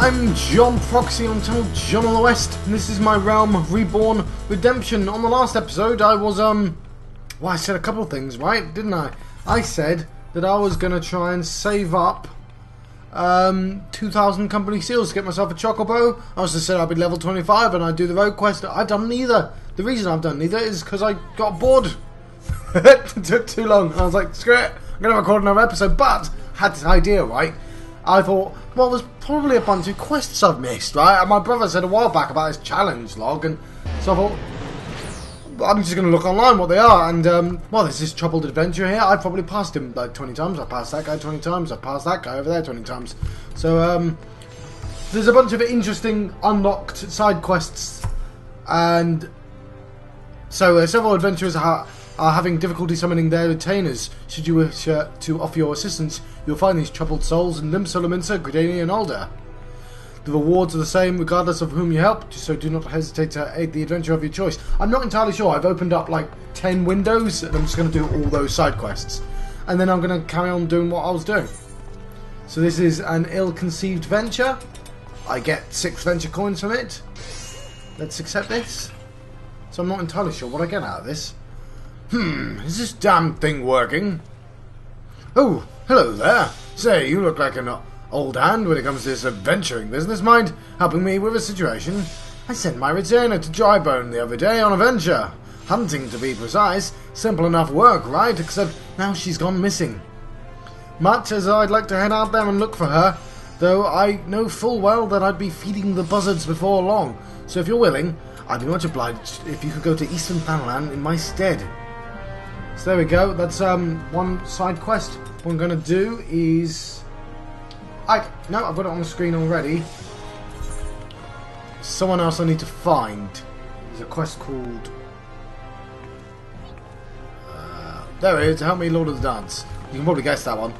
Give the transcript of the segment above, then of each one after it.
I'm John Proxy on channel John on the West, and this is my realm, Reborn Redemption. On the last episode, I was, well, I said a couple of things, right? Didn't I? I said that I was going to try and save up 2,000 company seals to get myself a chocobo. I also said I'd be level 25 and I'd do the road quest. I've done neither. The reason I've done neither is because I got bored. It took too long. I was like, screw it, I'm going to record another episode. But I had this idea, right? I thought, well, there's probably a bunch of quests I've missed, right? And my brother said a while back about this challenge log, and so I thought, I'm just going to look online what they are. And, well, there's this troubled adventure here. I've probably passed him like 20 times. I passed that guy 20 times. I passed that guy over there 20 times. So, there's a bunch of interesting unlocked side quests. And so, several adventurers are having difficulty summoning their retainers. Should you wish to offer your assistance, you'll find these troubled souls in Limsa, Gridania, and Alder. The rewards are the same regardless of whom you help, so do not hesitate to aid the adventure of your choice. I'm not entirely sure. I've opened up like 10 windows, and I'm just going to do all those side quests. And then I'm going to carry on doing what I was doing. So this is an ill-conceived venture. I get 6 venture coins from it. Let's accept this. So I'm not entirely sure what I get out of this. Is this damn thing working? Oh, hello there. Say, you look like an old hand when it comes to this adventuring business. Mind helping me with a situation? I sent my retainer to Drybone the other day on a venture. Hunting, to be precise. Simple enough work, right? Except now she's gone missing. Much as I'd like to head out there and look for her, though I know full well that I'd be feeding the buzzards before long. So if you're willing, I'd be much obliged if you could go to Eastern Thanalan in my stead. So there we go, that's one side quest. What I'm going to do is... No, I've got it on the screen already. Someone else I need to find. There's a quest called... there it is, Help Me Lord of the Dance. You can probably guess that one.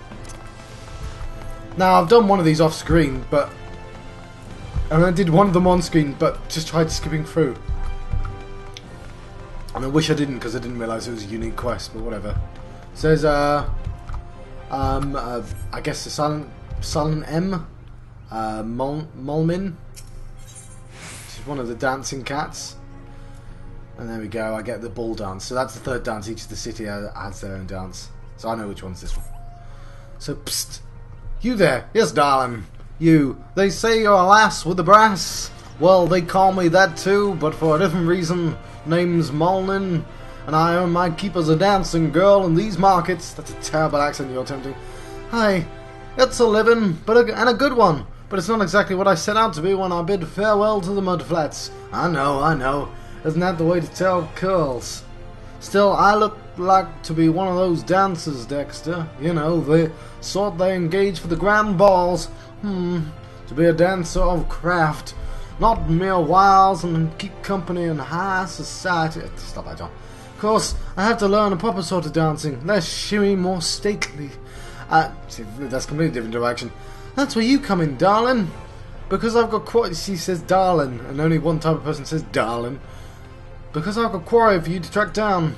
Now, I've done one of these off screen, but... And I did one of them on screen, but just tried skipping through. And I wish I didn't, because I didn't realise it was a unique quest, but whatever. It says, I guess the Silent M, Mulmin. She's one of the dancing cats. And there we go, I get the ball dance. So that's the third dance, each of the city has their own dance. So I know which one's this one. So, psst, you there, yes darling, you, they say you're a lass with the brass. Well, they call me that too, but for a different reason. Name's Mulnin, and I earn my keep as a dancing girl in these markets. That's a terrible accent you're attempting. Hi, it's a living, and a good one, but it's not exactly what I set out to be when I bid farewell to the mudflats. I know, isn't that the way to tell curls? Still, I look like to be one of those dancers, Dexter. You know, the sort they engage for the grand balls. To be a dancer of craft. Not mere wiles and keep company in high society. Stop that, John. Of course, I have to learn a proper sort of dancing. Less shimmy, more stately. See, that's a completely different direction. That's where you come in, darling. Because I've got quarry. She says darling, and only one type of person says darling. Because I've got quarry for you to track down.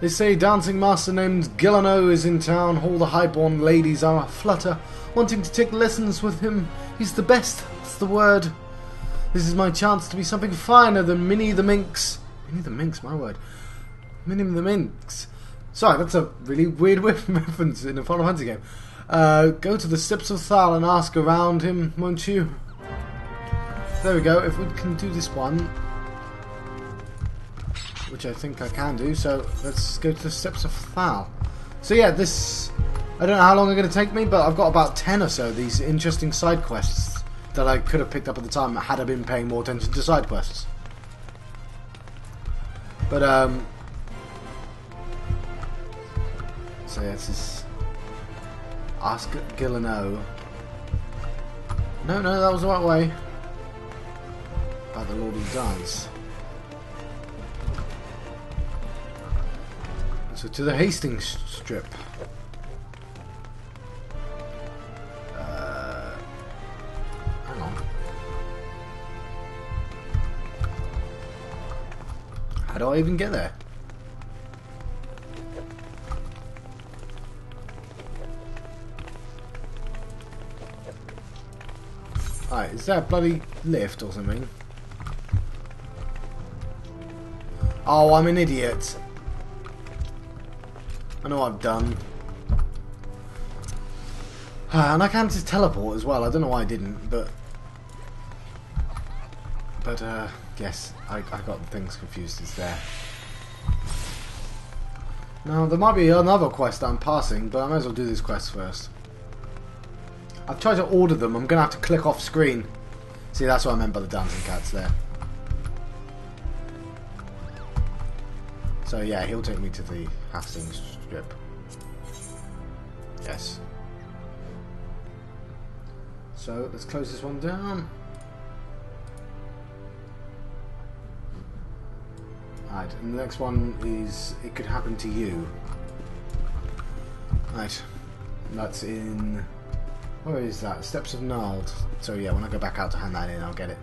They say a dancing master named Gillano is in town. All the highborn ladies are aflutter, wanting to take lessons with him. He's the best. That's the word. This is my chance to be something finer than Minnie the Minx. Minnie the Minx, my word. Minnie the Minx. Sorry, that's a really weird reference in a Final Fantasy game. Go to the Steps of Thal and ask around him, won't you? There we go. If we can do this one, which I think I can do, so let's go to the Steps of Thal. So yeah, this... I don't know how long they're going to take me, but I've got about 10 or so of these interesting side quests that I could have picked up at the time had I been paying more attention to side quests. But, so yeah, this is... Ask Gillano. No, that was the right way. About the Lord of the Dance. So to the Hastings strip. How do I even get there? Alright, is there a bloody lift or something? Oh, I'm an idiot. I know what I've done. And I can just teleport as well. I don't know why I didn't, but yes, I got things confused. It's there. Now, there might be another quest that I'm passing, but I might as well do this quest first. I've tried to order them. I'm going to have to click off screen. See, that's what I meant by the dancing cats there. So yeah, he'll take me to the Hastings strip. Yes. So let's close this one down. Right, and the next one is It Could Happen to You. Right, that's in... Where is that? Steps of Gnarled. So yeah, when I go back out to hand that in, I'll get it.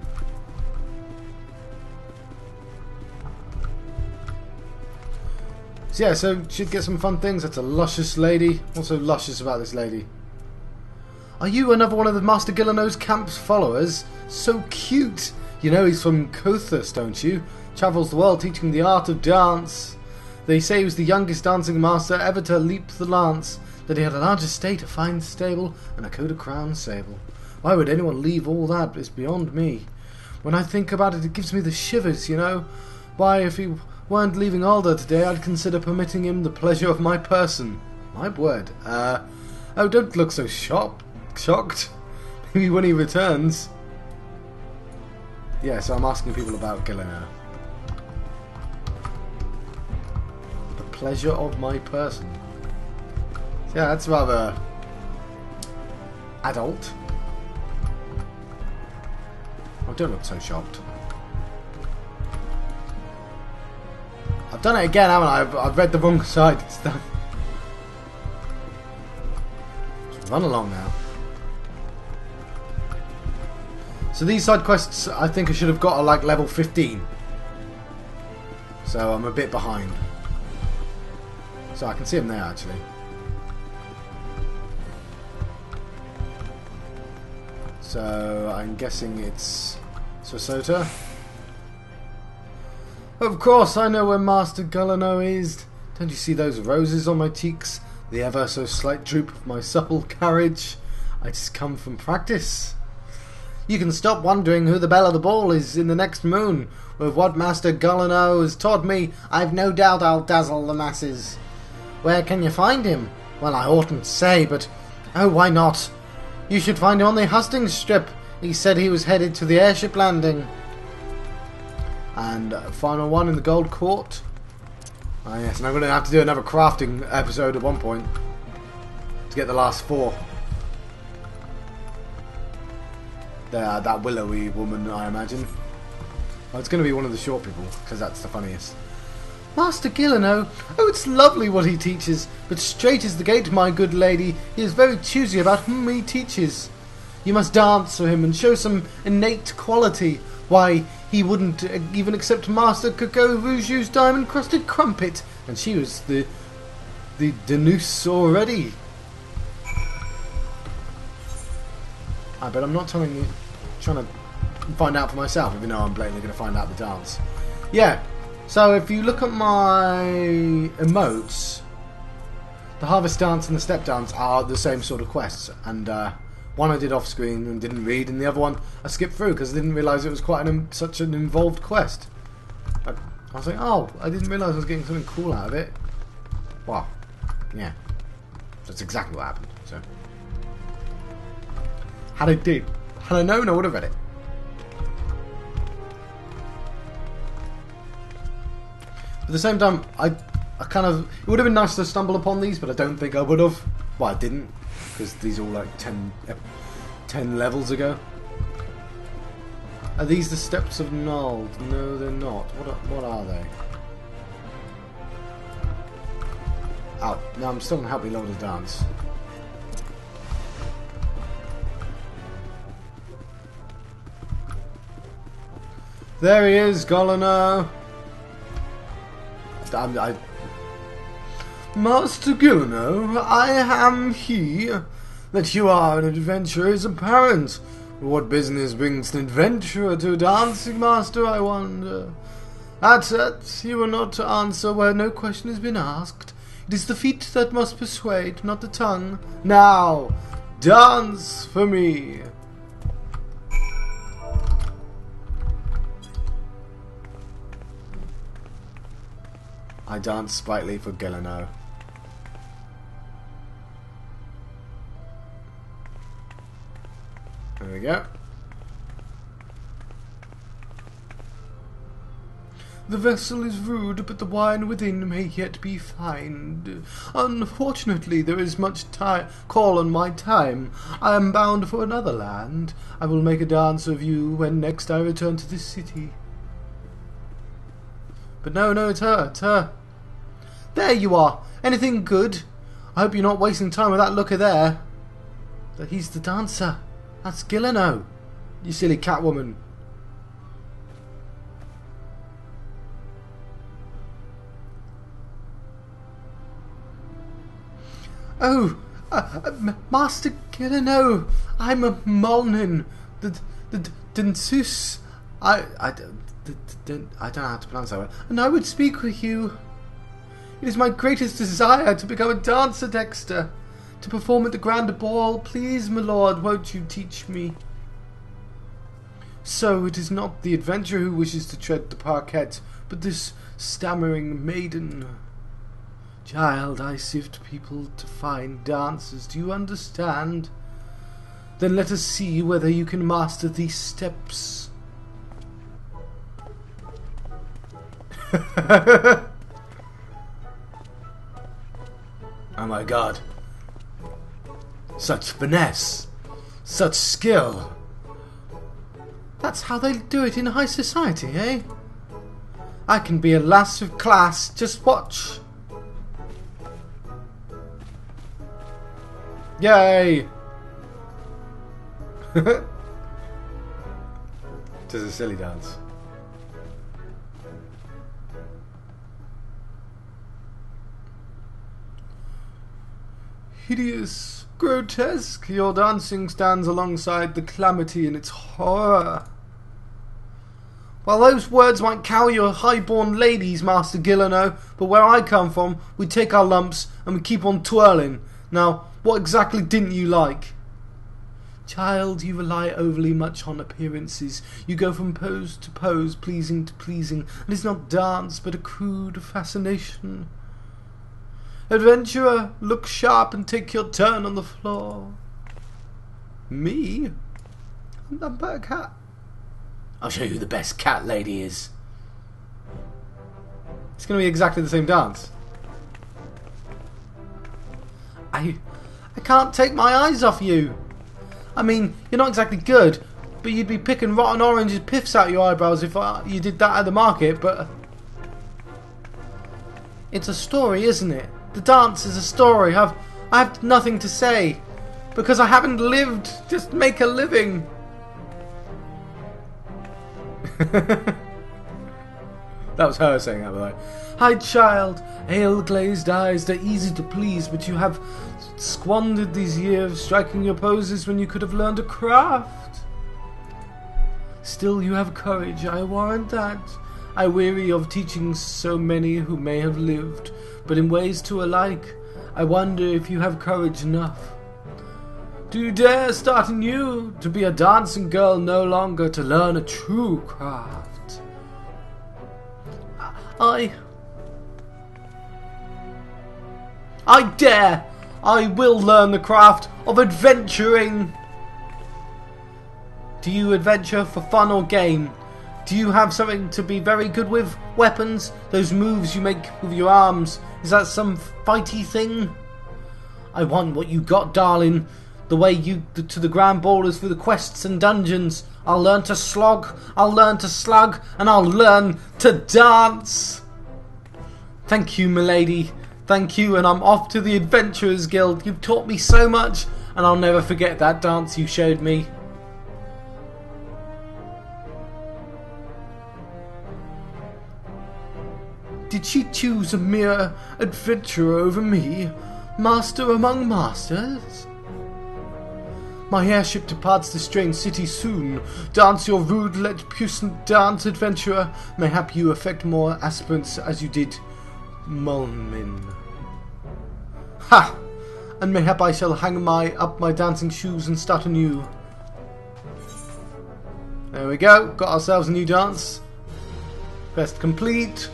So yeah, so should get some fun things. That's a luscious lady. What's so luscious about this lady? Are you another one of the Master Gilleno's camp's followers? So cute! You know he's from Miqo'te, don't you? Travels the world teaching the art of dance. They say he was the youngest dancing master ever to leap the lance. That he had a large estate, a fine stable, and a coat of crown sable. Why would anyone leave all that? It's beyond me. When I think about it, it gives me the shivers, you know. Why, if he weren't leaving Alder today, I'd consider permitting him the pleasure of my person. My word. Oh, don't look so shocked. Maybe when he returns. Yeah, so I'm asking people about Gilleno. The pleasure of my person. Yeah, that's rather adult. Oh, don't look so shocked. I've done it again, haven't I? I've read the wrong side. It's done. Just run along now. So these side quests, I think I should have got at like level 15. So I'm a bit behind. So I can see them there actually. So I'm guessing it's Sosota. Of course, I know where Master Gilleno is. Don't you see those roses on my cheeks? The ever so slight droop of my supple carriage? I just come from practice. You can stop wondering who the belle of the ball is in the next moon. With what Master Gilleno has taught me, I've no doubt I'll dazzle the masses. Where can you find him? Well, I oughtn't say, but oh, why not? You should find him on the Hastings strip. He said he was headed to the airship landing. And final one in the Gold Court. Ah yes, and I'm going to have to do another crafting episode at one point to get the last 4. That willowy woman, I imagine. Well, it's going to be one of the short people, because that's the funniest. Master Gilleno, oh, it's lovely what he teaches, but straight is the gate, my good lady. He is very choosy about whom he teaches. You must dance for him and show some innate quality. Why, he wouldn't even accept Master Coco Rougeau's diamond-crusted crumpet, and she was the Denuse already. But I'm not telling you, trying to find out for myself, even though I'm blatantly going to find out the dance. Yeah, so if you look at my emotes, the Harvest Dance and the Step Dance are the same sort of quests, and one I did off screen and didn't read, and the other one I skipped through because I didn't realise it was quite such an involved quest. I was like, oh, I didn't realise I was getting something cool out of it. Well, yeah, that's exactly what happened. So, had I known, I would have read it. At the same time, I kind of, it would have been nice to stumble upon these, but I don't think I would have. Well, I didn't, because these are all like 10 levels ago. Are these the Steps of Gnarled? No, they're not. What are they? Oh, no, I'm still going to help me load the dance. There he is, Gilleno. Master Gilleno, I am he. That you are an adventurer is apparent. What business brings an adventurer to a dancing master, I wonder? That you are not to answer where no question has been asked. It is the feet that must persuade, not the tongue. Now, dance for me. I dance sprightly for Gileno. There we go. The vessel is rude, but the wine within may yet be fine. Unfortunately, there is much call on my time. I am bound for another land. I will make a dance of you when next I return to this city. But no, it's her, it's her. There you are. Anything good? I hope you're not wasting time with that looker there. That he's the dancer. That's Gileno. You silly Catwoman. Oh, Master Gileno, I'm a Molnin, the Densus. I don't know how to pronounce that word. And I would speak with you. It is my greatest desire to become a dancer, Dexter. To perform at the grand ball. Please, my lord, won't you teach me? So it is not the adventurer who wishes to tread the parquet, but this stammering maiden. Child, I sift people to find dancers. Do you understand? Then let us see whether you can master these steps. Oh my god. Such finesse. Such skill. That's how they do it in high society, eh? I can be a lass of class. Just watch. Yay! It is a silly dance. Hideous, grotesque, your dancing stands alongside the calamity in its horror. Well, those words might cow your high-born ladies, Master Gileno, but where I come from, we take our lumps and we keep on twirling. Now, what exactly didn't you like? Child, you rely overly much on appearances. You go from pose to pose, pleasing to pleasing, and it's not dance, but a crude fascination. Adventurer, look sharp and take your turn on the floor. Me? I'm but a cat. I'll show you who the best cat lady is. It's going to be exactly the same dance. I can't take my eyes off you. I mean, you're not exactly good, but you'd be picking rotten oranges piffs out your eyebrows if you did that at the market, but... It's a story, isn't it? The dance is a story. I have nothing to say. Because I haven't lived. Just make a living. That was her saying that, by the way. Hi, child. Ale-glazed eyes, they're easy to please, but you have squandered these years striking your poses when you could have learned a craft. Still, you have courage, I warrant that. I weary of teaching so many who may have lived, but in ways too alike. I wonder if you have courage enough. Do you dare start anew, to be a dancing girl no longer, to learn a true craft? I dare! I will learn the craft of adventuring! Do you adventure for fun or gain? Do you have something to be very good with? Weapons? Those moves you make with your arms? Is that some fighty thing? I want what you got, darling. The way you to the grand borders through the quests and dungeons. I'll learn to slog, I'll learn to slug, and I'll learn to dance. Thank you, milady. Thank you, and I'm off to the Adventurers Guild. You've taught me so much, and I'll never forget that dance you showed me. Did she choose a mere adventurer over me? Master among masters? My airship departs this strange city soon. Dance your rude, let puissant dance, adventurer. Mayhap you affect more aspirants as you did Mulmin. Ha! And mayhap I shall hang up my dancing shoes and start anew. There we go. Got ourselves a new dance. Quest complete.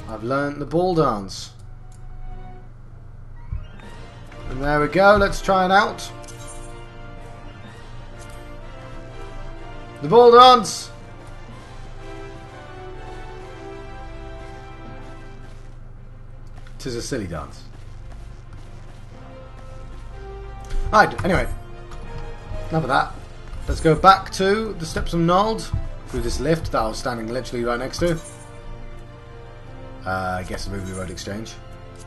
I've learnt the ball dance. And there we go, let's try it out. The ball dance! Tis a silly dance. Right, anyway. Enough of that. Let's go back to the steps of Nald. Through this lift that I was standing literally right next to. I guess the Ruby Road Exchange.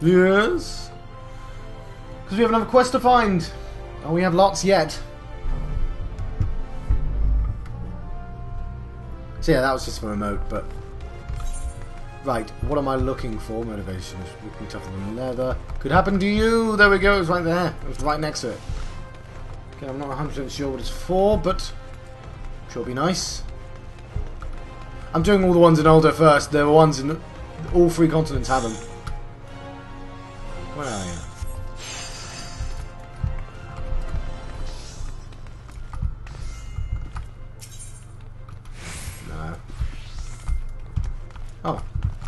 Yes! Because we have another quest to find. Oh, we have lots yet. So yeah, that was just for remote, but... Right, what am I looking for? Motivation is looking tougher than leather. Could happen to you! There we go, it was right there. It was right next to it. Okay, I'm not 100% sure what it's for, but... Sure it'll be nice. I'm doing all the ones in Older first. There were ones in... All 3 continents have them. Where are you? Oh,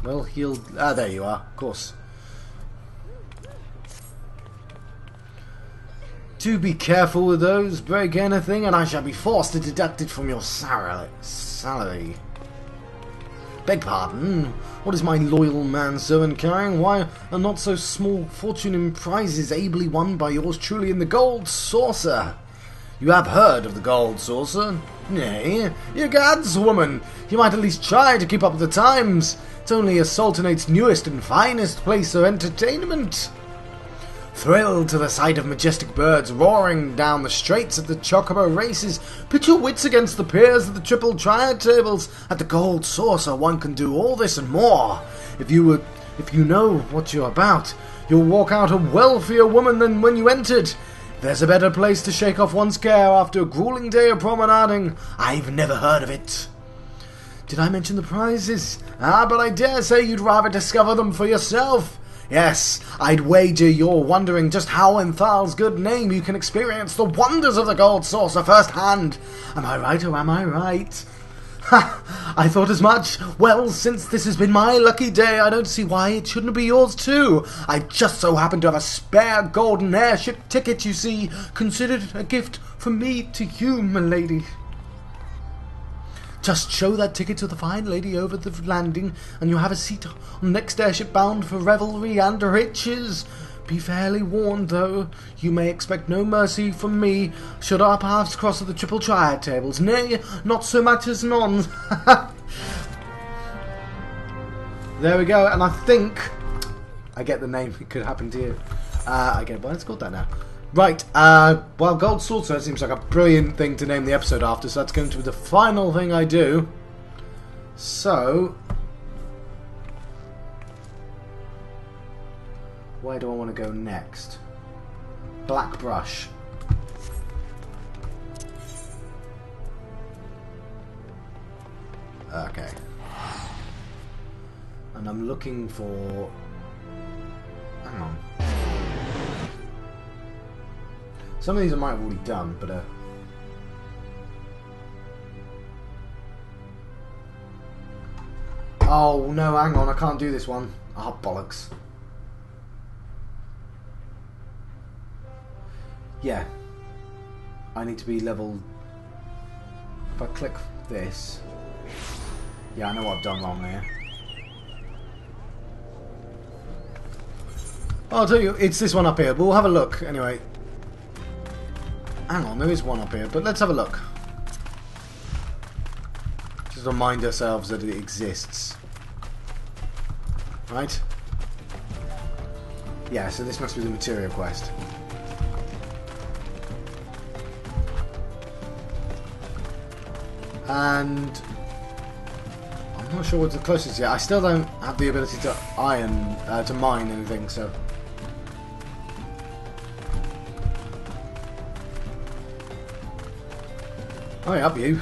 well, he'll... Ah, there you are, of course. Do be careful with those. Break anything and I shall be forced to deduct it from your salary. Beg pardon? What is my loyal manservant carrying? Why, a not so small fortune in prizes ably won by yours truly in the Gold Saucer. You have heard of the Gold Saucer? Nay, ye gods, woman, you might at least try to keep up with the times. It's only a sultanate's newest and finest place of entertainment. Thrilled to the sight of majestic birds roaring down the straits at the Chocobo races, pit your wits against the peers of the triple triad tables. At the Gold Saucer one can do all this and more. If you know what you're about, you'll walk out a wealthier woman than when you entered. There's a better place to shake off one's care after a grueling day of promenading. I've never heard of it. Did I mention the prizes? Ah, but I dare say you'd rather discover them for yourself. Yes, I'd wager you're wondering just how in Thal's good name you can experience the wonders of the Gold Saucer firsthand. Am I right or am I right? Ha! I thought as much. Well, since this has been my lucky day, I don't see why it shouldn't be yours too. I just so happen to have a spare golden airship ticket, you see. Consider it a gift from me to you, m'lady. Just show that ticket to the fine lady over the landing, and you'll have a seat on the next airship bound for revelry and riches. Be fairly warned, though, you may expect no mercy from me should our paths cross at the triple triad tables. Nay, not so much as none. There we go, and I think I get the name. It could happen to you. I get why it's called that now. Right, well, Gold Saucer seems like a brilliant thing to name the episode after, so that's going to be the final thing I do. So... where do I want to go next? Black Brush. Okay. And I'm looking for... hang on. Some of these I might have already done, but oh no, hang on, I can't do this one. Ah, bollocks. Yeah. I need to be level... if I click this... yeah, I know what I've done wrong there. I'll tell you, it's this one up here, but we'll have a look anyway. Hang on, there is one up here, but let's have a look. Just remind ourselves that it exists. Right? Yeah, so this must be the material quest. And... I'm not sure what's the closest yet. I still don't have the ability to mine anything, so... Oh, yeah, up you.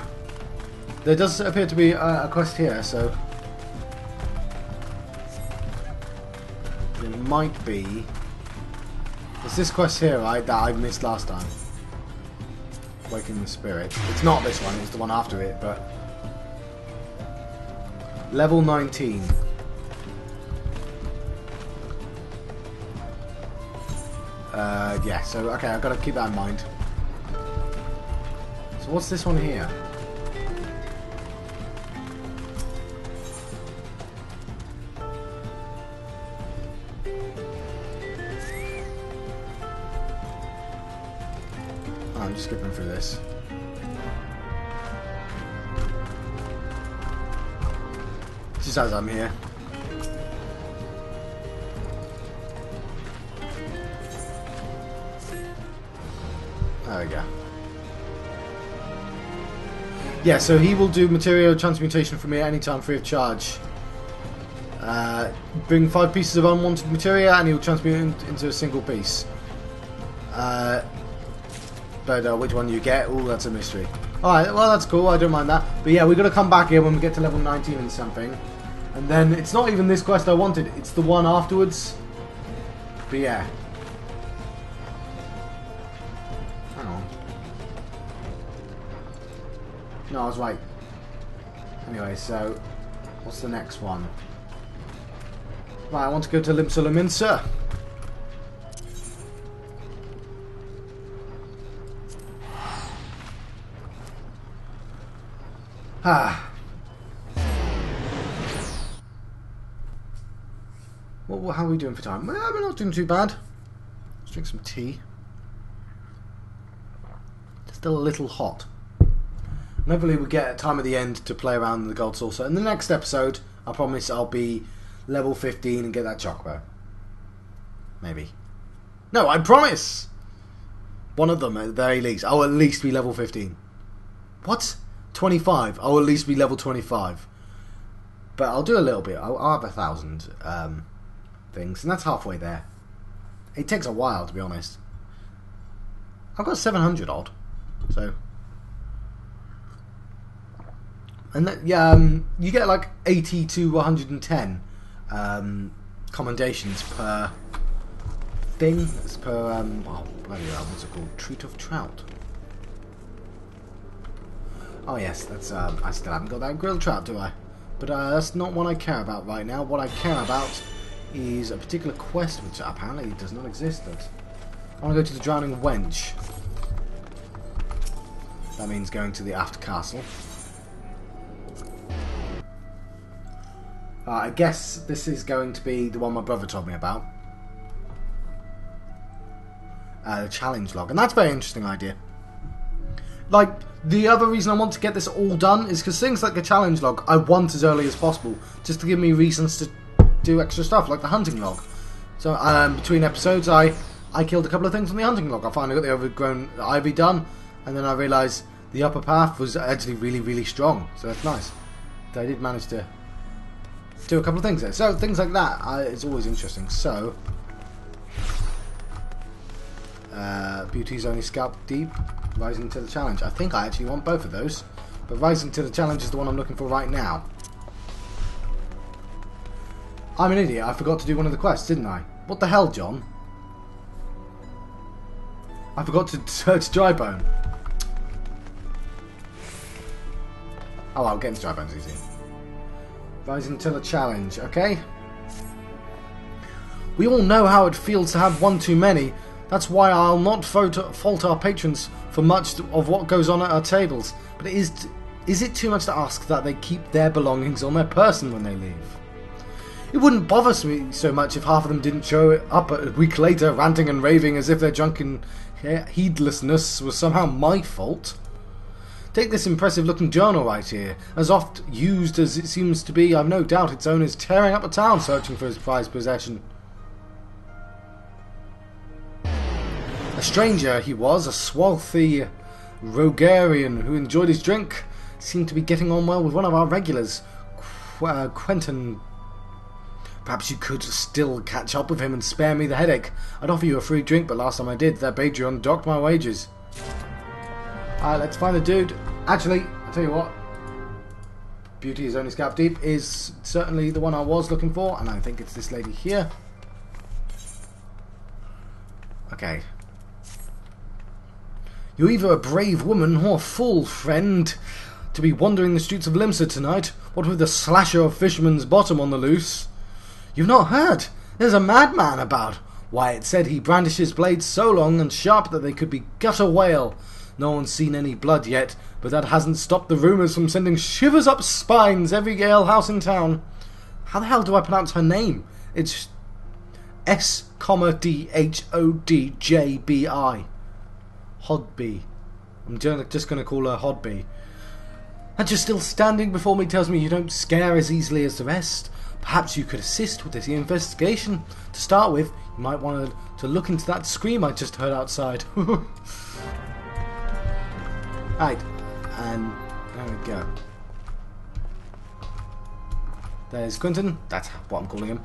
There does appear to be a quest here, so it might be. It's this quest here, right, that I missed last time. Waking the Spirit. It's not this one, it's the one after it, but level 19. Yeah, so okay, I've got to keep that in mind. So what's this one here? Oh, I'm just skipping through this. Just as I'm here. There we go. Yeah, so he will do material transmutation for me at any time free of charge. Bring 5 pieces of unwanted materia and he will transmute it into a single piece. But which one you get, oh, that's a mystery. Alright, well that's cool, I don't mind that. But yeah, we've got to come back here when we get to level 19 and something. And then, it's not even this quest I wanted, it's the one afterwards. But yeah. Hang on. No, I was right. Anyway, so, what's the next one? Right, I want to go to Limsa Lominsa. Ah. Well, how are we doing for time? Well, we're not doing too bad. Let's drink some tea. It's still a little hot. And hopefully we get time at the end to play around the gold saucer. In the next episode, I promise I'll be level 15 and get that chocobo. Maybe. No, I promise! One of them at the very least. I'll at least be level 15. What? 25. I'll at least be level 25. But I'll do a little bit. I'll have 1,000 things, and that's halfway there. It takes a while, to be honest. I've got 700 odd, so. And that, yeah, you get like 80 to 110 commendations per thing. It's per oh bloody hell, what's it called? Treat of Trout. Oh yes, that's I still haven't got that grilled trout, do I? But that's not what I care about right now. What I care about is a particular quest which apparently does not exist. I want to go to the Drowning Wench. That means going to the Aft Castle. I guess this is going to be the one my brother told me about. The challenge log. And that's a very interesting idea. Like, the other reason I want to get this all done is because things like the challenge log I want as early as possible, just to give me reasons to do extra stuff, like the hunting log. So, between episodes, I killed a couple of things on the hunting log. I finally got the overgrown ivy done, and then I realised the upper path was actually really, really strong. So that's nice. I did manage to do a couple of things there. So, things like that, it's always interesting. So, Beauty's only scalp deep. Rising to the Challenge. I think I actually want both of those. But Rising to the Challenge is the one I'm looking for right now. I'm an idiot. I forgot to do one of the quests, didn't I? What the hell, John? I forgot to search Drybone. Oh well, getting Drybone's easy. Rising to the Challenge, okay? We all know how it feels to have one too many. That's why I'll not fault our patrons for much of what goes on at our tables. But is it too much to ask that they keep their belongings on their person when they leave? It wouldn't bother me so much if half of them didn't show up a week later ranting and raving as if their drunken heedlessness was somehow my fault. Take this impressive looking journal right here. As oft used as it seems to be, I've no doubt its owner is tearing up a town searching for his prized possession. A stranger he was, a swarthy Rogarian who enjoyed his drink. Seemed to be getting on well with one of our regulars, Quentin. Perhaps you could still catch up with him and spare me the headache. I'd offer you a free drink, but last time I did, that Badrion docked my wages. Alright, let's find the dude. Actually, I'll tell you what. Beauty is only scalp deep is certainly the one I was looking for, and I think it's this lady here. Okay. You're either a brave woman or a fool, friend, to be wandering the streets of Limsa tonight, what with the slasher of Fisherman's Bottom on the loose. You've not heard? There's a madman about. Why, it said he brandishes blades so long and sharp that they could be gut a whale. No one's seen any blood yet, but that hasn't stopped the rumours from sending shivers up spines every alehouse in town. How the hell do I pronounce her name? It's S,DHODJBI. Hodby. I'm just going to call her Hodby. And you're still standing before me tells me you don't scare as easily as the rest. Perhaps you could assist with this investigation. To start with, you might want to look into that scream I just heard outside. Right, and there we go. There's Quentin. That's what I'm calling him.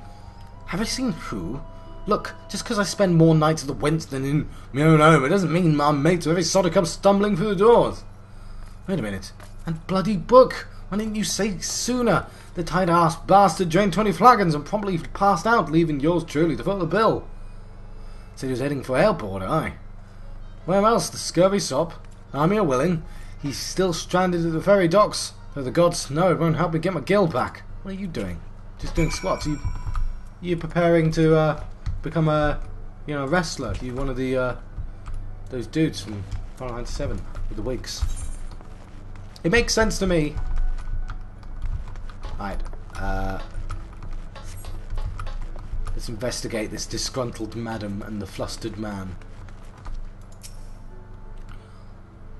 Have I seen who? Look, just because I spend more nights at the Wench than in my own home, it doesn't mean my mates with every sod who comes stumbling through the doors. Wait a minute. And bloody book! Why didn't you say sooner? The tight-ass bastard drank 20 flagons and promptly passed out, leaving yours truly to foot the bill. Said he was heading for airport, aye. Where else, the scurvy sop? I'm here willing. He's still stranded at the ferry docks, though the gods know it won't help me get my gill back. What are you doing? Just doing squats? You preparing to become a wrestler? You one of the those dudes from Final Fantasy VII with the wigs? It makes sense to me. Right. Let's investigate this disgruntled madam and the flustered man.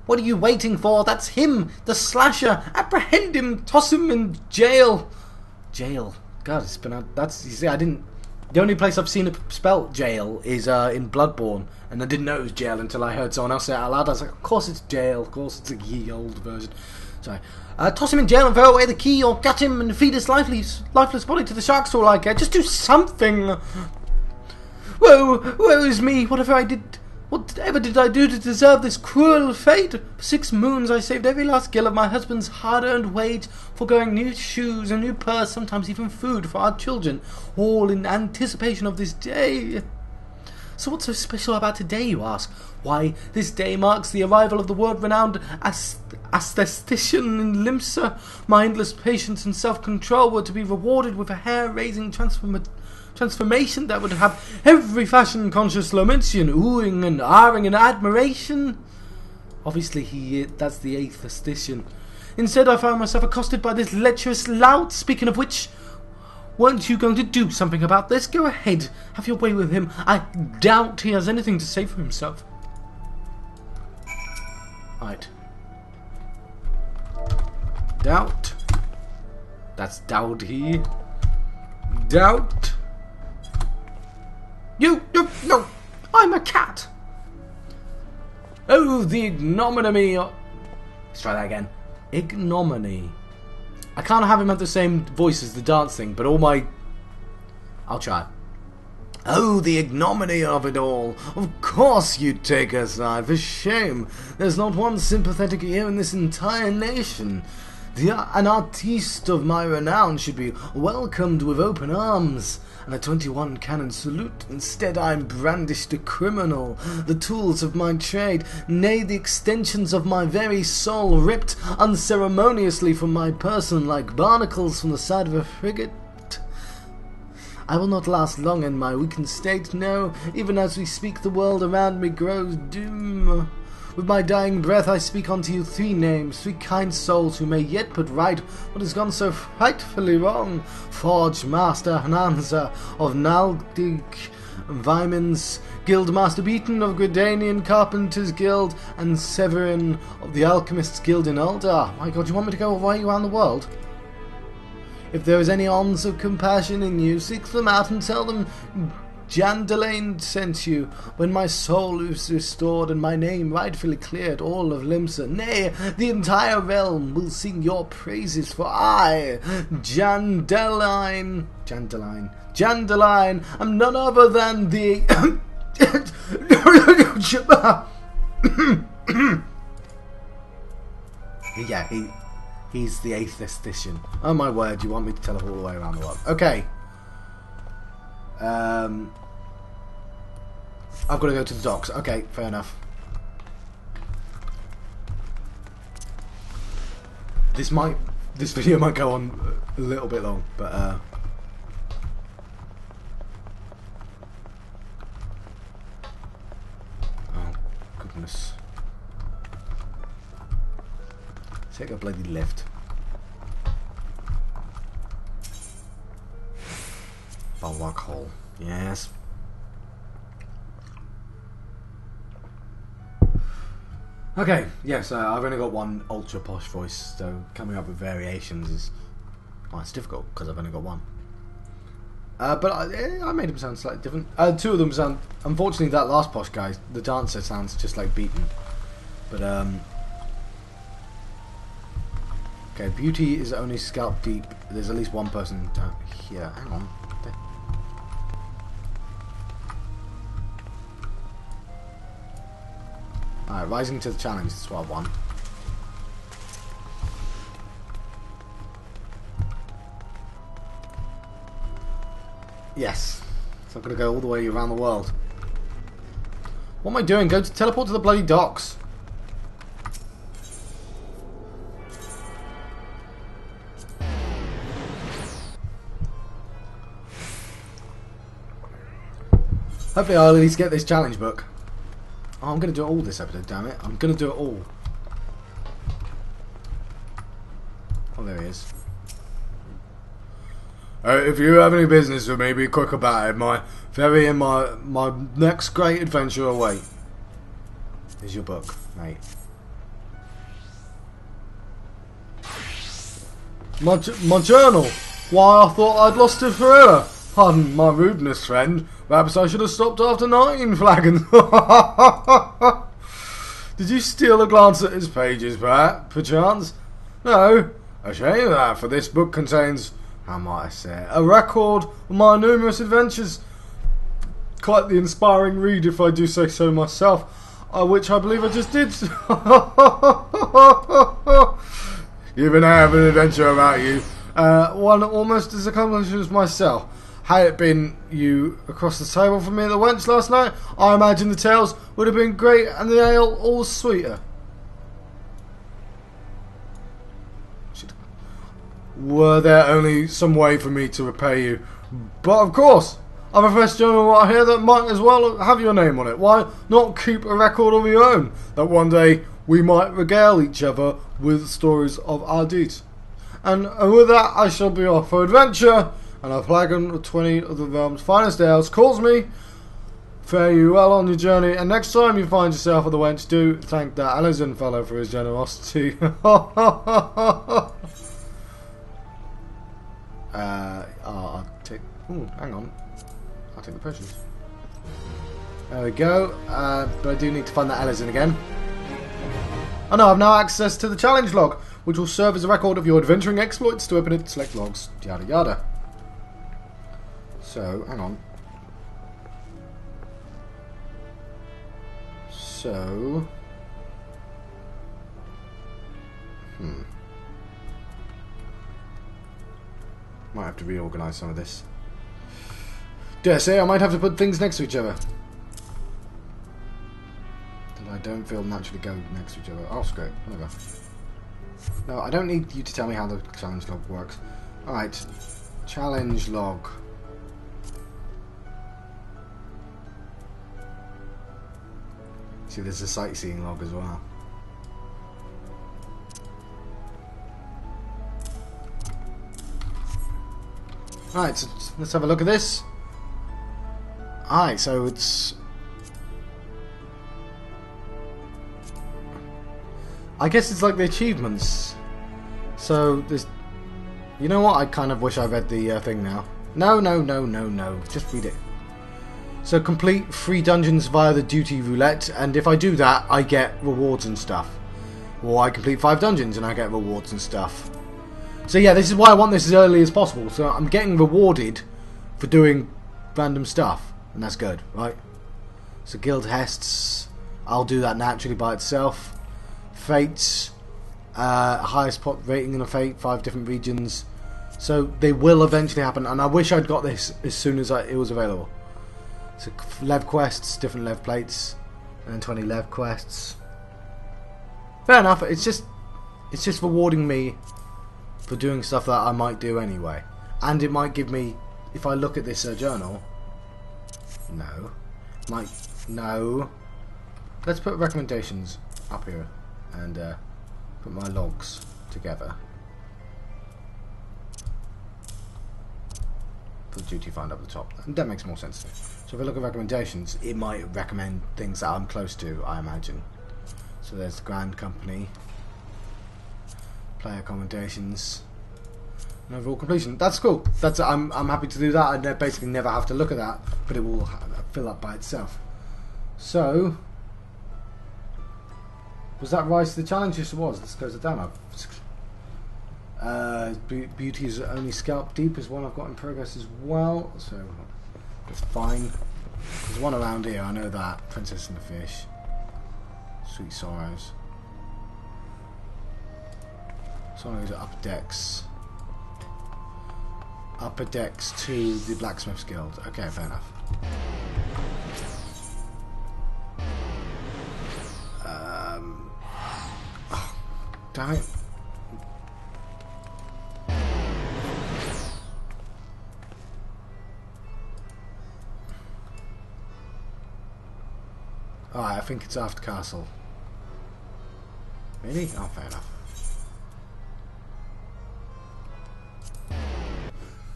What are you waiting for? That's him! The slasher! Apprehend him! Toss him in jail! Jail. God, it's been out. That's, you see, I didn't. The only place I've seen it spelt jail is in Bloodborne, and I didn't know it was jail until I heard someone else say it out loud. I was like, of course it's jail, of course it's a ye old version. Sorry. Toss him in jail and throw away the key, or gut him and feed his lifeless body to the sharks for all I care. Just do something! Woe is me! Whatever did I do to deserve this cruel fate? For 6 moons I saved every last gill of my husband's hard-earned wage, foregoing new shoes, a new purse, sometimes even food for our children, all in anticipation of this day. So what's so special about today, you ask? Why, this day marks the arrival of the world-renowned Aesthetician in Limsa. My endless patience and self-control were to be rewarded with a hair-raising transformation that would have every fashion-conscious Lomentian oohing and ahhing in admiration. Obviously, that's the Aesthetician. Instead, I found myself accosted by this lecherous lout. Speaking of which, weren't you going to do something about this? Go ahead, have your way with him. I doubt he has anything to say for himself. Right. Doubt. That's Dowdy. Doubt. No, I'm a cat. Oh, the ignominy. Let's try that again. Ignominy. I can't have him have the same voice as the dance thing, but I'll try. Oh, the ignominy of it all. Of course you'd take her side. For shame. There's not one sympathetic ear in this entire nation. An artiste of my renown should be welcomed with open arms and a 21 cannon salute. Instead, I'm brandished a criminal, the tools of my trade, nay, the extensions of my very soul, ripped unceremoniously from my person like barnacles from the side of a frigate. I will not last long in my weakened state, no, even as we speak the world around me grows dim. With my dying breath I speak unto you 3 names, 3 kind souls who may yet put right what has gone so frightfully wrong. Forge Master Hananza of Naldik Vyman's Guildmaster Beaton of Gridanian Carpenters Guild, and Severin of the Alchemists Guild in Ulda. My God, you want me to go away around the world? If there is any ounce of compassion in you, seek them out and tell them Jandalain sent you. When my soul is restored and my name rightfully cleared, all of Limsa, nay, the entire realm will sing your praises, for I, Jandalain, am none other than the He's the Aesthetician. Oh my word, you want me to teleport all the way around the world. Okay. I've got to go to the docks. Okay, fair enough. This video might go on a little bit long, but oh goodness. Take a bloody lift. Bulwark hole. Yes. Okay, yes, I've only got one ultra posh voice, so coming up with variations is, well, it's difficult because I've only got one. But I made him sound slightly different. Two of them sound, unfortunately that last posh guy, the dancer, sounds just like Beaten. But okay, beauty is only scalp deep. There's at least one person down here. Hang on. Alright, rising to the challenge. That's what I want. Yes. So I'm going to go all the way around the world. What am I doing? Go to teleport to the bloody docks. Hopefully I'll at least get this challenge book. Oh, I'm going to do it all this episode, damn it. I'm going to do it all. Oh, there he is. If you have any business with me, be quick about it. My ferry and my next great adventure await. Here's your book, mate. My journal. Why, I thought I'd lost it forever. Pardon my rudeness, friend. Perhaps I should have stopped after 9 flagons. Did you steal a glance at his pages, perchance? No. A shame of that, for this book contains, how might I say it, a record of my numerous adventures. Quite the inspiring read, if I do say so myself, which I believe I just did. You even have an adventure about you. One almost as accomplished as myself. Had it been you across the table from me at the wench last night, I imagine the tales would have been great and the ale all sweeter. Were there only some way for me to repay you? But of course, I've a fresh journal right here that might as well have your name on it. Why not keep a record of your own, that one day we might regale each other with stories of our deeds. And with that, I shall be off for adventure. And a flagon of 20 of the realm's finest ales calls me. Fare you well on your journey, and next time you find yourself at the wench, do thank that Alison fellow for his generosity. I'll take. Ooh, hang on. I'll take the potions. There we go. But I do need to find that Alison again. Oh no, I've now access to the challenge log, which will serve as a record of your adventuring exploits. To open it, select logs, yada yada. So, hang on. So... Might have to reorganise some of this. Dare say I might have to put things next to each other. That I don't feel naturally go next to each other. Oh, screw it. Whatever. No, I don't need you to tell me how the challenge log works. Alright. Challenge log. See, there's a sightseeing log as well. Alright, so let's have a look at this. Alright, so it's... I guess it's like the achievements. So, there's... You know what? I kind of wish I read the thing now. No. Just read it. So complete 3 dungeons via the duty roulette, and if I do that, I get rewards and stuff. Or I complete 5 dungeons and I get rewards and stuff. So yeah, this is why I want this as early as possible. So I'm getting rewarded for doing random stuff, and that's good, right? So guild hests, I'll do that naturally by itself. Fates, highest pot rating in a fate, 5 different regions. So they will eventually happen, and I wish I'd got this as soon as it was available. So lev quests, different lev plates, and then 20 lev quests. Fair enough. It's just rewarding me for doing stuff that I might do anyway, and it might give me, if I look at this journal. No. Let's put recommendations up here and put my logs together. Put duty find up the top. And that makes more sense to me. So if I look at recommendations, it might recommend things that I'm close to, I imagine. So there's the Grand Company, player accommodations, and overall completion. That's cool. I'm happy to do that. I basically never have to look at that, but it will fill up by itself. So, was that rise to the challenge? Yes, it was. Let's close it down. Beauty is only scalp deep is one I've got in progress as well, so that's fine. There's one around here, I know that. Princess and the Fish. Sweet Sorrows. Sorrows are upper decks. Upper decks to the Blacksmith's Guild. Okay, fair enough. Oh, damn it. Alright, I think it's after Castle. Really? Oh, fair enough.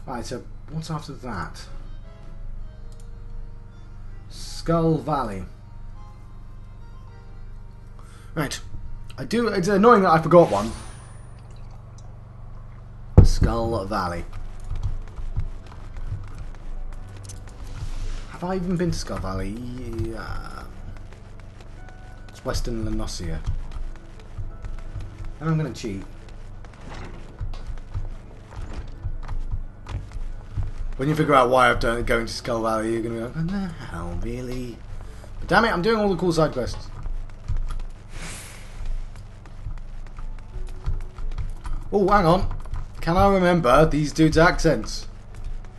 Right, so what's after that? Skull Valley. Right. It's annoying that I forgot one. Skull Valley. Have I even been to Skull Valley? Yeah. It's Western Lenosia. And I'm going to cheat. When you figure out why I've done going to Skull Valley, you're going to be like, what the hell, really? But damn it, I'm doing all the cool side quests. Oh, hang on. Can I remember these dudes' accents?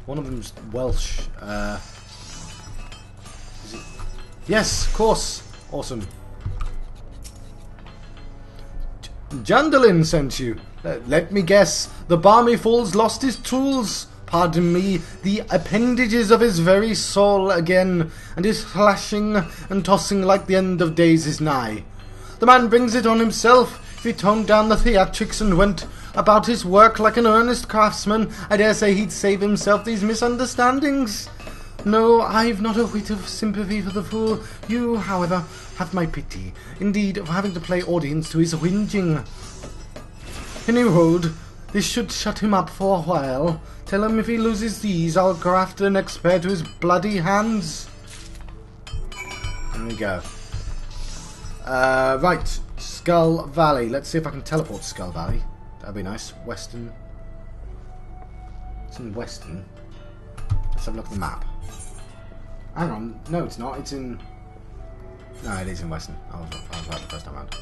One of them's Welsh. Is it? Yes, of course. Awesome. Jandalin sent you. Let me guess. The balmy fool's lost his tools. Pardon me, the appendages of his very soul again, and is flashing and tossing like the end of days is nigh. The man brings it on himself. If he toned down the theatrics and went about his work like an earnest craftsman, I dare say he'd save himself these misunderstandings. No, I've not a whit of sympathy for the fool. You, however, have my pity, indeed, of having to play audience to his whinging. Anyway, this should shut him up for a while. Tell him if he loses these, I'll graft the next pair to his bloody hands. There we go. Right, Skull Valley. Let's see if I can teleport to Skull Valley. That'd be nice. Western. It's in Western. Let's have a look at the map. Hang on. No, it's not. It's in... No, it is in Western. I was right the first time around.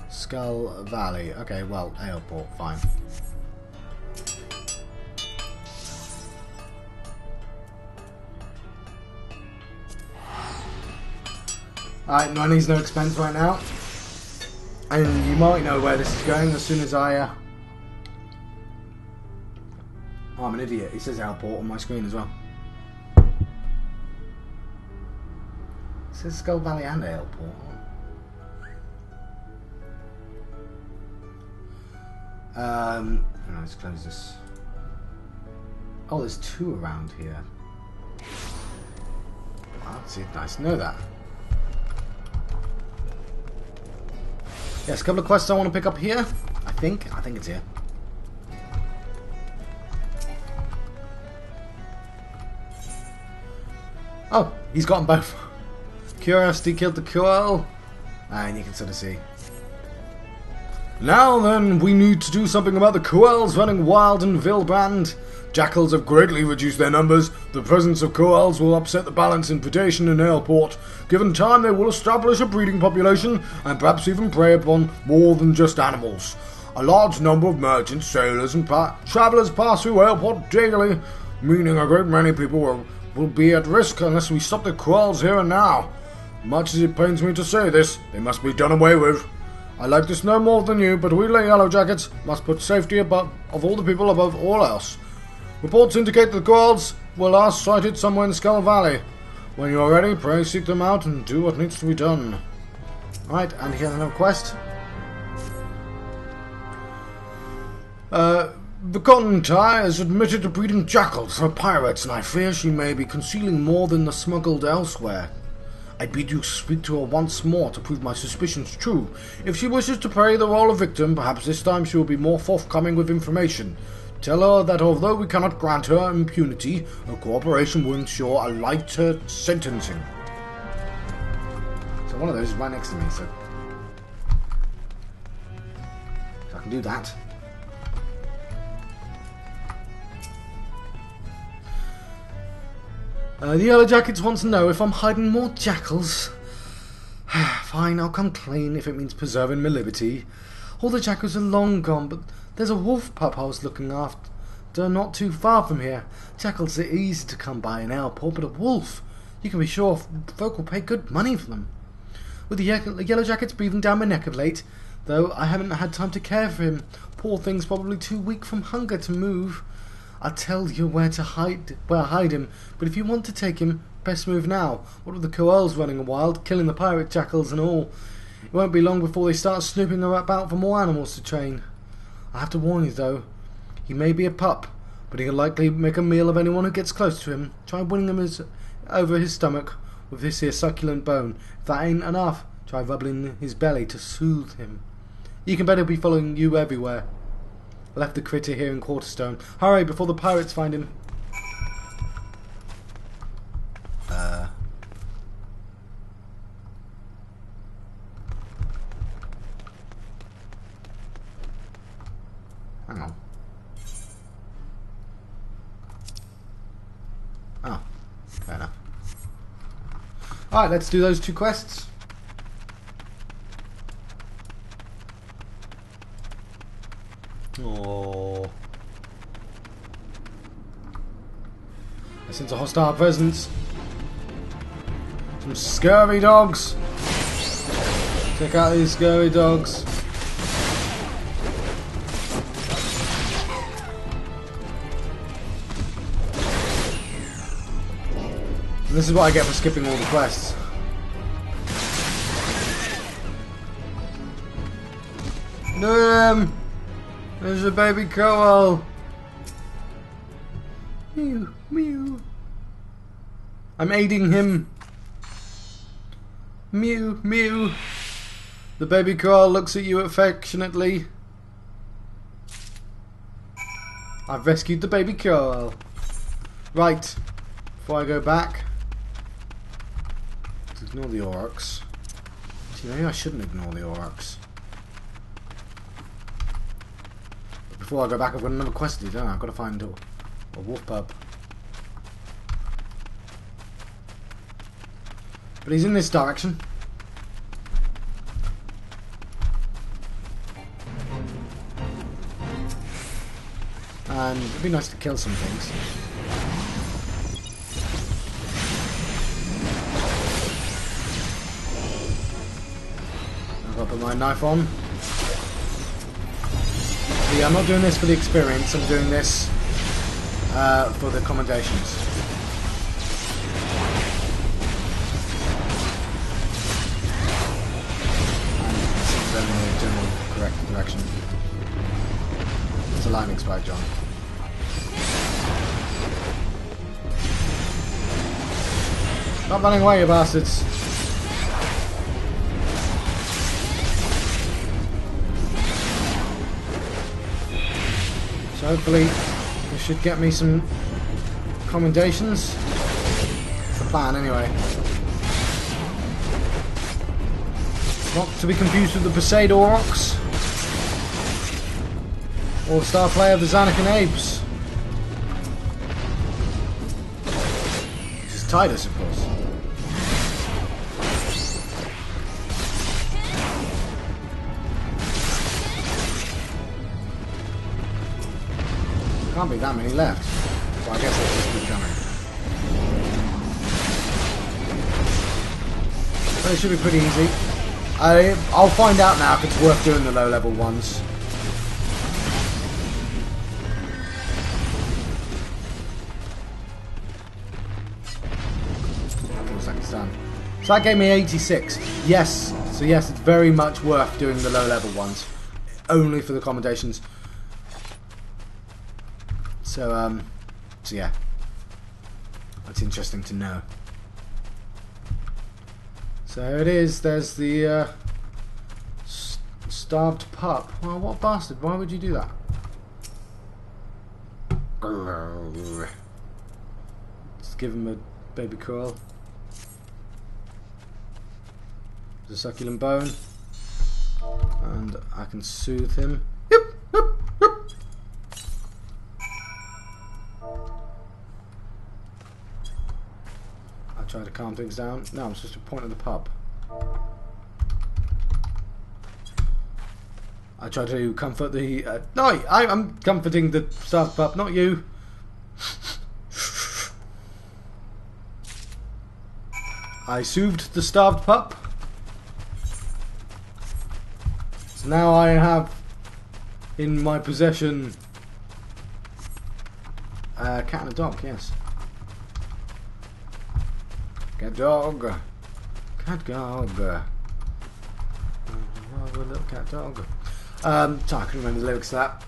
Skull Valley. Okay, well, airport. Fine. Alright, money's no expense right now. And you might know where this is going as soon as I... Oh, I'm an idiot. It says airport on my screen as well. It says Skull Valley and airport. Let's close this. Oh, there's two around here. Oh, that's it. Nice to know that. Yes, a couple of quests I want to pick up here. I think it's here. Oh, he's got them both. Curiosity killed the coil. And you can sort of see. Now then, we need to do something about the koals running wild in Vilbrand. Jackals have greatly reduced their numbers. The presence of koals will upset the balance in predation in Airport. Given time, they will establish a breeding population and perhaps even prey upon more than just animals. A large number of merchants, sailors and travellers pass through Airport daily, meaning a great many people will be at risk unless we stop the koals here and now. Much as it pains me to say this, they must be done away with. I like this no more than you, but we Yellow Jackets must put safety of all the people above all else. Reports indicate that the koals were last sighted somewhere in Skull Valley. When you are ready, pray seek them out and do what needs to be done. Right, and here's another quest. The Cotton-tie has admitted to breeding jackals for pirates, and I fear she may be concealing more than the smuggled elsewhere. I bid you speak to her once more to prove my suspicions true. If she wishes to play the role of victim, perhaps this time she will be more forthcoming with information. Tell her that although we cannot grant her impunity, her cooperation will ensure a lighter sentencing. So one of those is right next to me, so I can do that. The Yellow Jackets want to know if I'm hiding more jackals. Fine, I'll come clean if it means preserving my liberty. All the jackals are long gone, but there's a wolf pup I was looking after not too far from here. Jackals are easy to come by in Airport, but a wolf, you can be sure folk will pay good money for them. With the Yellow Jackets breathing down my neck of late, though I haven't had time to care for him. Poor thing's probably too weak from hunger to move. I'll tell you where I hide him, but if you want to take him, best move now. What with the koals running wild, killing the pirate jackals and all. It won't be long before they start snooping about for more animals to train. I have to warn you though, he may be a pup, but he'll likely make a meal of anyone who gets close to him. Try winning him over his stomach with this here succulent bone. If that ain't enough, try rubbing his belly to soothe him. You can bet he'll be following you everywhere. I left the critter here in Quarterstone. Hurry before the pirates find him. Hang on. Oh, fair enough. Alright, let's do those two quests. Oh, I sense a hostile presence. Some scurvy dogs. Check out these scurvy dogs. And this is what I get for skipping all the quests. No. There's a baby koal. Mew, mew. I'm aiding him. Mew, mew. The baby koal looks at you affectionately. I've rescued the baby koal. Right. Before I go back, let's ignore the aurochs. See, maybe I shouldn't ignore the aurochs. Before I go back, I've got another quest to do, don't I? I've got to find a wolf pup. But he's in this direction. And it'd be nice to kill some things. I've got to put my knife on. Yeah, I'm not doing this for the experience, I'm doing this for the commendations. And them in the general correct direction. It's a lightning strike, John. Stop running away, you bastards! Hopefully this should get me some commendations. It's the plan anyway. Not to be confused with the Poseid aurochs. All-star player, the Zanuck and Apes. This is Titus, of course. Can't be that many left. So I guess they'll just keep coming. But it should be pretty easy. I'll find out now if it's worth doing the low-level ones. Feels like it's done. So that gave me 86. Yes. So yes, it's very much worth doing the low-level ones. Only for the commendations. So yeah, that's interesting to know. So here it is. There's the starved pup. Well, what bastard? Why would you do that? Let's give him a baby curl. There's a succulent bone, and I can soothe him. Yep, yep, yep. Try to calm things down. No, I'm supposed to point at the pup. I try to comfort the... no, I'm comforting the starved pup, not you. I soothed the starved pup. So now I have in my possession a cat and a dog, yes. Cat dog. Cat dog. Little cat dog. So I can remember the lyrics to that.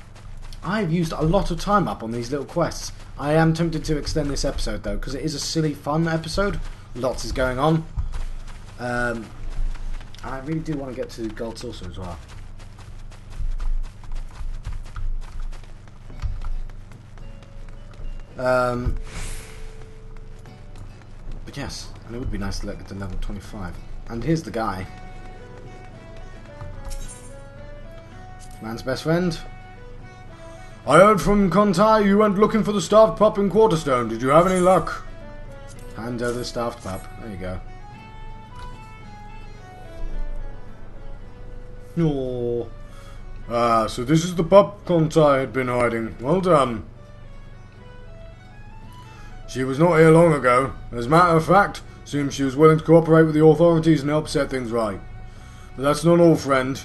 I've used a lot of time up on these little quests. I am tempted to extend this episode though, because it is a silly, fun episode. Lots is going on. I really do want to get to Gold Saucer as well. But yes, and it would be nice to look at the level 25. And here's the guy. Man's best friend. I heard from Contai you went looking for the starved pup in Quarterstone. Did you have any luck? Hand over the starved pup. There you go. Oh. Ah, so this is the pup Contai had been hiding. Well done. She was not here long ago. As a matter of fact, seems she was willing to cooperate with the authorities and help set things right. But that's not all, friend.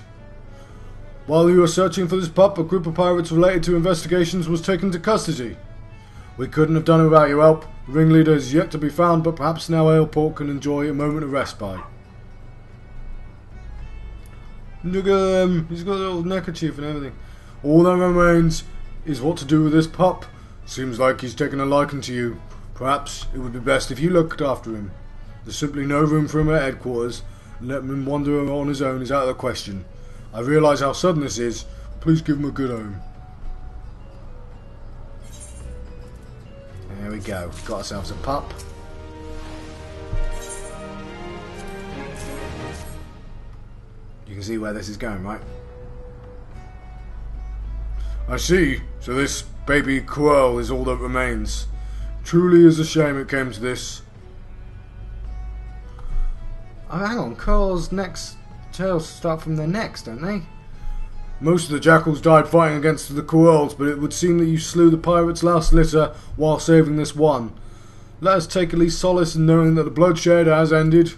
While you were searching for this pup, a group of pirates related to investigations was taken to custody. We couldn't have done it without your help. The ringleader is yet to be found, but perhaps now Aleport can enjoy a moment of respite. Look at him. He's got a little neckerchief and everything. All that remains is what to do with this pup. Seems like he's taken a liking to you. Perhaps it would be best if you looked after him. There's simply no room for him at headquarters, and letting him wander on his own is out of the question. I realise how sudden this is. Please give him a good home. There we go. Got ourselves a pup. You can see where this is going, right? I see. So this baby Quirl is all that remains. Truly is a shame it came to this. Oh, hang on. Quirl's next tails start from their necks, don't they? Most of the jackals died fighting against the Quirls, but it would seem that you slew the pirates' last litter while saving this one. Let us take at least solace in knowing that the bloodshed has ended.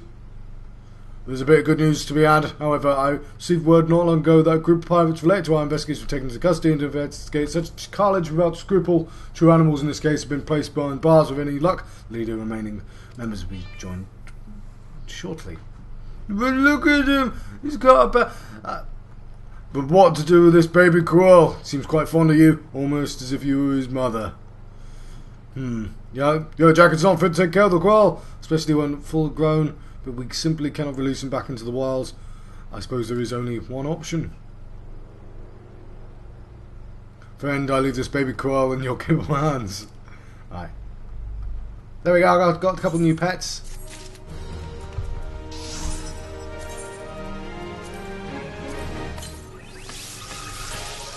There's a bit of good news to be had. However, I received word not long ago that a group of pirates related to our investigators were taken into custody and to investigate such carnage without scruple. True animals in this case have been placed behind bars with any luck. Leader remaining members will be joined shortly. But look at him! He's got a but what to do with this baby Quirl? Seems quite fond of you, almost as if you were his mother. Yeah, your jacket's not fit to take care of the Quirl, especially when full grown. But we simply cannot release him back into the wilds. I suppose there is only one option. Friend, I leave this baby Quirl in your capable hands. Right. There we go, I've got a couple of new pets.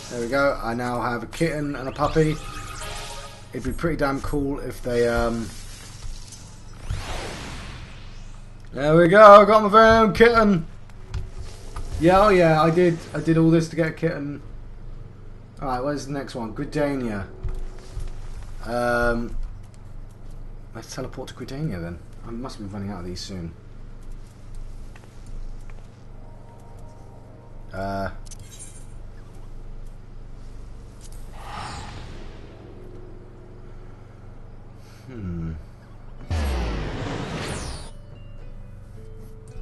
There we go. I now have a kitten and a puppy. It'd be pretty damn cool if they, There we go, I got my very own kitten! Yeah, oh yeah, I did all this to get a kitten. Alright, where's the next one? Gridania. Let's teleport to Gridania then. I must be running out of these soon.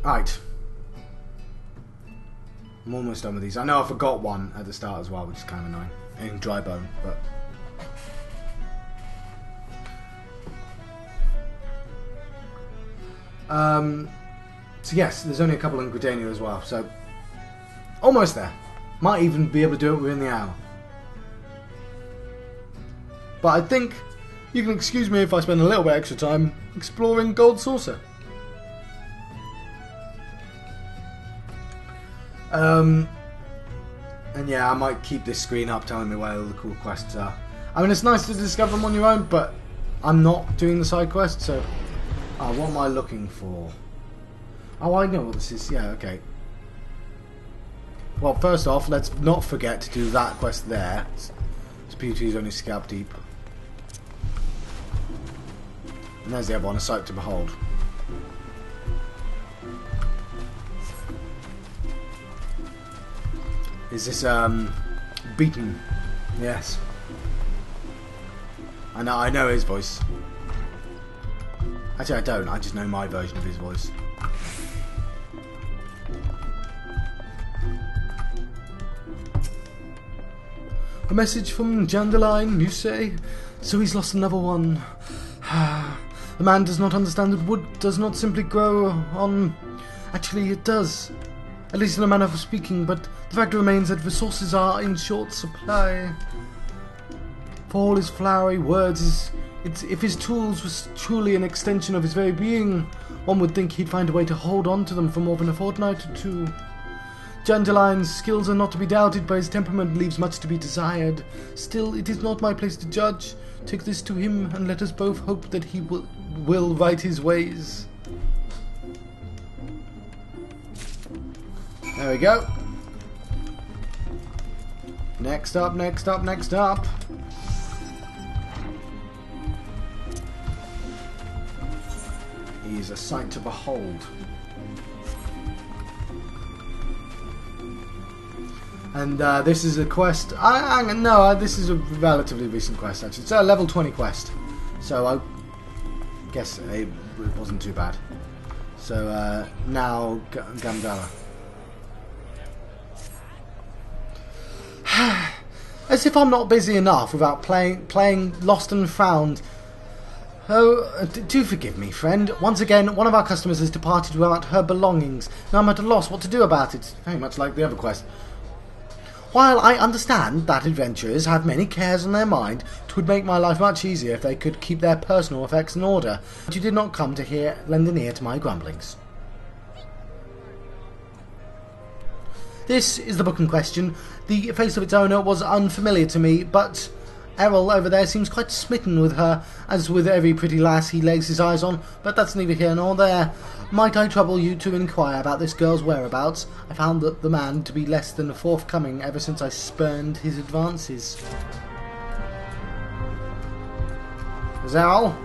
Right. I'm almost done with these. I know I forgot one at the start as well, which is kind of annoying. In dry bone, but... So yes, there's only a couple in Gridania as well, so... Almost there. Might even be able to do it within the hour. But I think you can excuse me if I spend a little bit extra time exploring Gold Saucer. And yeah, I might keep this screen up telling me where all the cool quests are. I mean, it's nice to discover them on your own, but I'm not doing the side quest, so... Oh, what am I looking for? Oh, I know what this is. Yeah, okay. Well, first off, let's not forget to do that quest there. This beauty is only scalp deep. And there's the other one, a sight to behold. Is this, Beaten? Yes. I know his voice. Actually, I don't. I just know my version of his voice. A message from Jandeline, you say? So he's lost another one. The man does not understand that wood does not simply grow on... Actually, it does. At least in a manner of speaking, but the fact remains that resources are in short supply. For all his flowery words, if his tools was truly an extension of his very being, one would think he'd find a way to hold on to them for more than a fortnight or two. Jandeline's skills are not to be doubted, but his temperament leaves much to be desired. Still, it is not my place to judge. Take this to him, and let us both hope that he will right his ways. There we go. Next up, next up, next up. He's a sight to behold. And this is a quest. No, this is a relatively recent quest actually. It's a level 20 quest. So I guess it wasn't too bad. So now Gandala. As if I'm not busy enough without playing Lost and Found. Oh, do forgive me, friend. Once again, one of our customers has departed without her belongings. Now I'm at a loss what to do about it. Very much like the other quest. While I understand that adventurers have many cares on their mind, it would make my life much easier if they could keep their personal effects in order. But you did not come to lend an ear to my grumblings. This is the book in question. The face of its owner was unfamiliar to me, but Errol over there seems quite smitten with her, as with every pretty lass he lays his eyes on, but that's neither here nor there. Might I trouble you to inquire about this girl's whereabouts? I found that the man to be less than forthcoming ever since I spurned his advances. Is that all?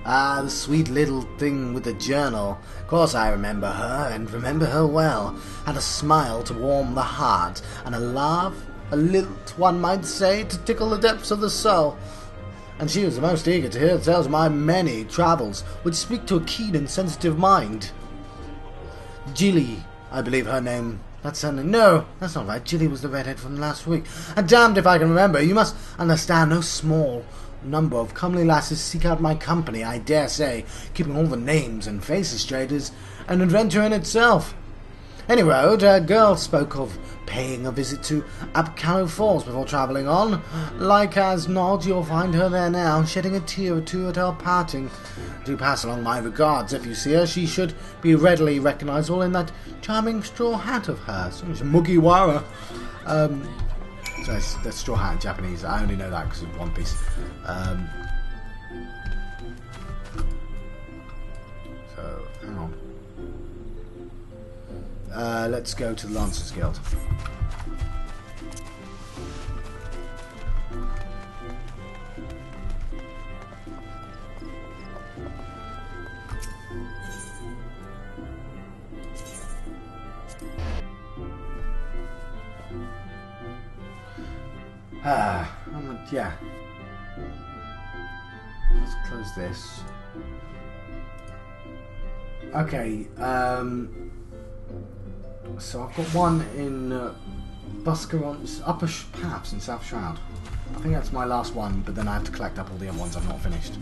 Ah, the sweet little thing with the journal. Of course I remember her, and remember her well. Had a smile to warm the heart, and a laugh, a lilt, one might say, to tickle the depths of the soul. And she was the most eager to hear tales of my many travels, which speak to a keen and sensitive mind. Jilly, I believe her name. That's her name. No, that's not right. Jilly was the redhead from last week. And damned if I can remember. You must understand no small number of comely lasses seek out my company, I dare say. Keeping all the names and faces straight is an adventure in itself. Anyway, a girl spoke of paying a visit to Abcalo Falls before travelling on. Like as not, you'll find her there now, shedding a tear or two at our parting. Do pass along my regards if you see her. She should be readily recognisable in that charming straw hat of hers. It's Mugiwara. So that's straw hat in Japanese. I only know that because of One Piece. So, hang on. Let's go to the Lancers Guild. Yeah. Let's close this. Okay, so I've got one in Buscaron's Upper Paps in South Shroud. I think that's my last one, but then I have to collect up all the other ones I've not finished.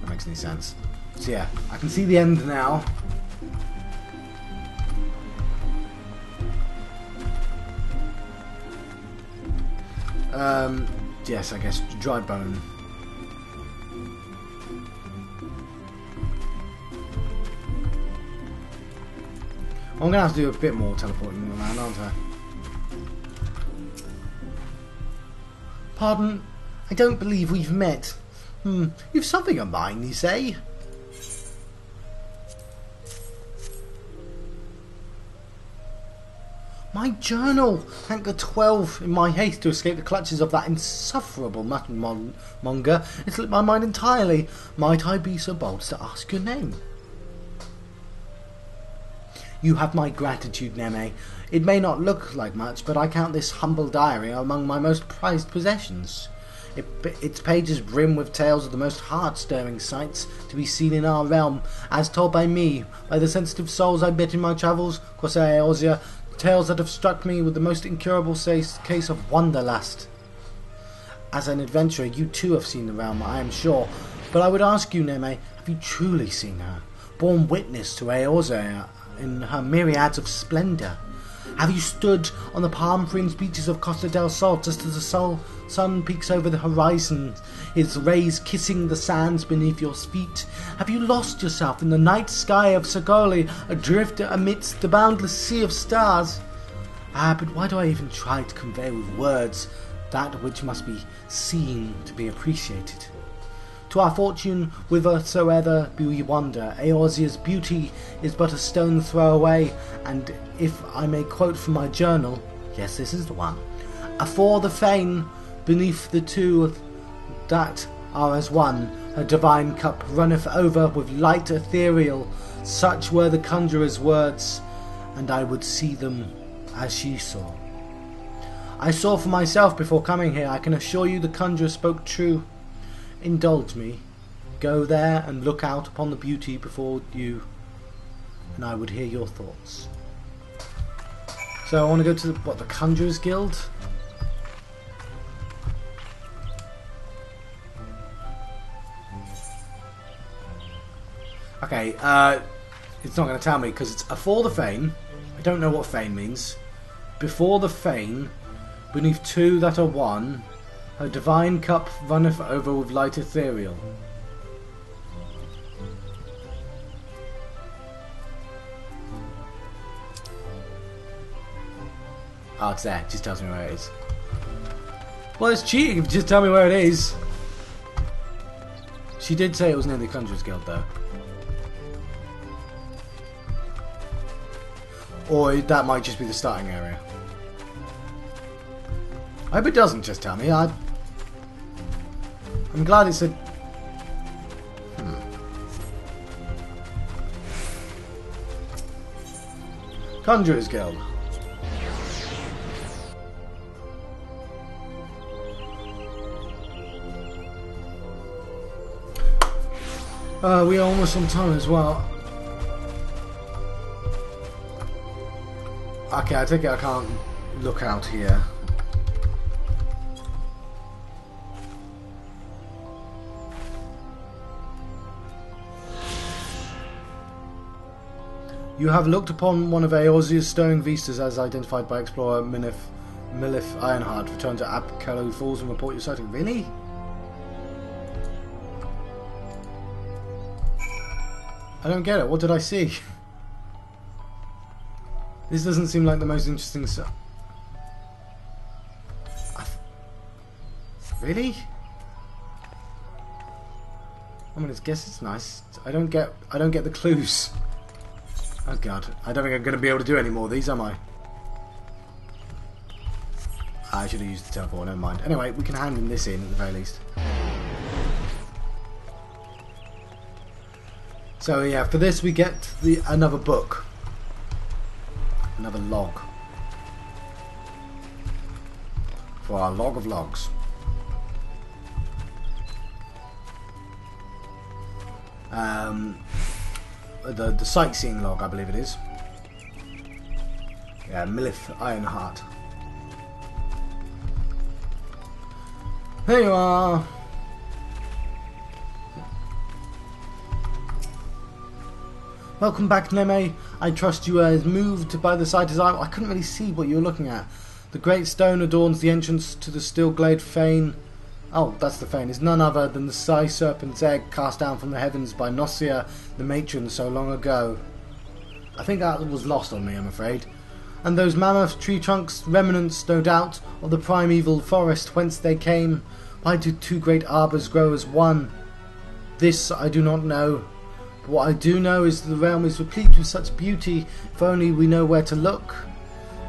That makes any sense. So yeah, I can see the end now. Yes, I guess dry bone. I'm gonna have to do a bit more teleporting around, aren't I? Pardon? I don't believe we've met. You've something on mind, you say? My journal! Thank the 12 in my haste to escape the clutches of that insufferable monger. It slipped my mind entirely. Might I be so bold as to ask your name? You have my gratitude, Neme. It may not look like much, but I count this humble diary among my most prized possessions. Its pages brim with tales of the most heart-stirring sights to be seen in our realm, as told by me, by the sensitive souls I met in my travels, across Eorzea, tales that have struck me with the most incurable case of wanderlust. As an adventurer, you too have seen the realm, I am sure, but I would ask you, Neme, have you truly seen her, borne witness to Eorzea in her myriads of splendour? Have you stood on the palm-fringed beaches of Costa del Sol just as the sun peeks over the horizon, its rays kissing the sands beneath your feet? Have you lost yourself in the night sky of Sagoli, adrift amidst the boundless sea of stars? But why do I even try to convey with words that which must be seen to be appreciated? To our fortune, whithersoever we wander, Eorzea's beauty is but a stone throw away, and if I may quote from my journal, yes, this is the one, afore the fane, beneath the two that are as one, her divine cup runneth over with light ethereal, such were the conjurer's words, and I would see them as she saw. I saw for myself before coming here. I can assure you the conjurer spoke true. Indulge me. Go there and look out upon the beauty before you, and I would hear your thoughts. So I want to go to the Conjurer's Guild. Okay, it's not going to tell me because it's afore the fane. I don't know what fane means. Before the fane, beneath two that are one, her divine cup runneth over with light ethereal. Oh, it's there. It just tells me where it is. Well, it's cheating if you just tell me where it is. She did say it was near the Conjurer's Guild, though. Or that might just be the starting area. I hope it doesn't just tell me. I'm glad it said... Conjurer's Guild. We are almost on time as well. Okay, I take it I can't look out here. You have looked upon one of Eorzea's stirring vistas as identified by explorer Milith Ironheart. Return to Apkallu Falls and report your sighting. Really? I don't get it. What did I see? This doesn't seem like the most interesting stuff. Really? I mean, I guess it's nice. I don't get the clues. Oh god, I don't think I'm going to be able to do any more of these, am I? I should have used the teleport, never mind. Anyway, we can hand him this in at the very least. So yeah, for this we get another book. Another log. For our log of logs. The sightseeing log, I believe it is. Yeah, Milith Ironheart. There you are. Welcome back, Neme. I trust you are as moved by the sight as I couldn't really see what you were looking at. The great stone adorns the entrance to the still glade fane. Oh, that's the fane. Is none other than the Sea Serpent's egg cast down from the heavens by Nocia, the matron, so long ago. I think that was lost on me, I'm afraid. And those mammoth tree trunks, remnants, no doubt, of the primeval forest whence they came. Why do two great arbours grow as one? This I do not know. But what I do know is that the realm is replete with such beauty, if only we know where to look.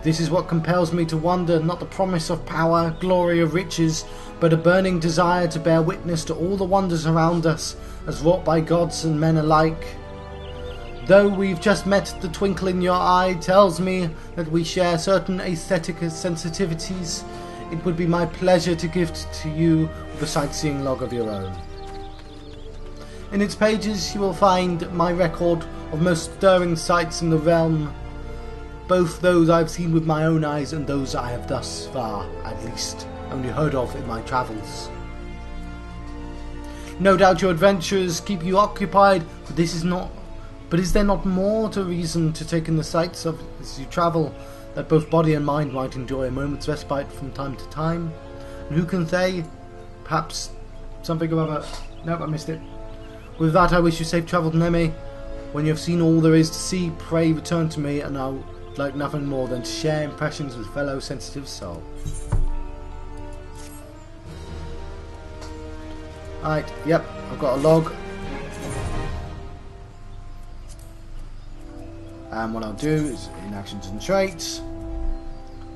This is what compels me to wonder, not the promise of power, glory of riches, but a burning desire to bear witness to all the wonders around us, as wrought by gods and men alike. Though we've just met, the twinkle in your eye tells me that we share certain aesthetic sensitivities. It would be my pleasure to gift to you the sightseeing log of your own. In its pages you will find my record of most stirring sights in the realm, both those I've seen with my own eyes and those I have thus far, at least, only heard of in my travels. No doubt your adventures keep you occupied, but is there not more to reason to take in the sights of as you travel, that both body and mind might enjoy a moment's respite from time to time? And who can say? Perhaps something about a... Nope, I missed it. With that, I wish you safe travel, Neme. When you have seen all there is to see, pray return to me, and I would like nothing more than to share impressions with fellow sensitive soul. Alright, yep, I've got a log. And what I'll do is, in actions and traits,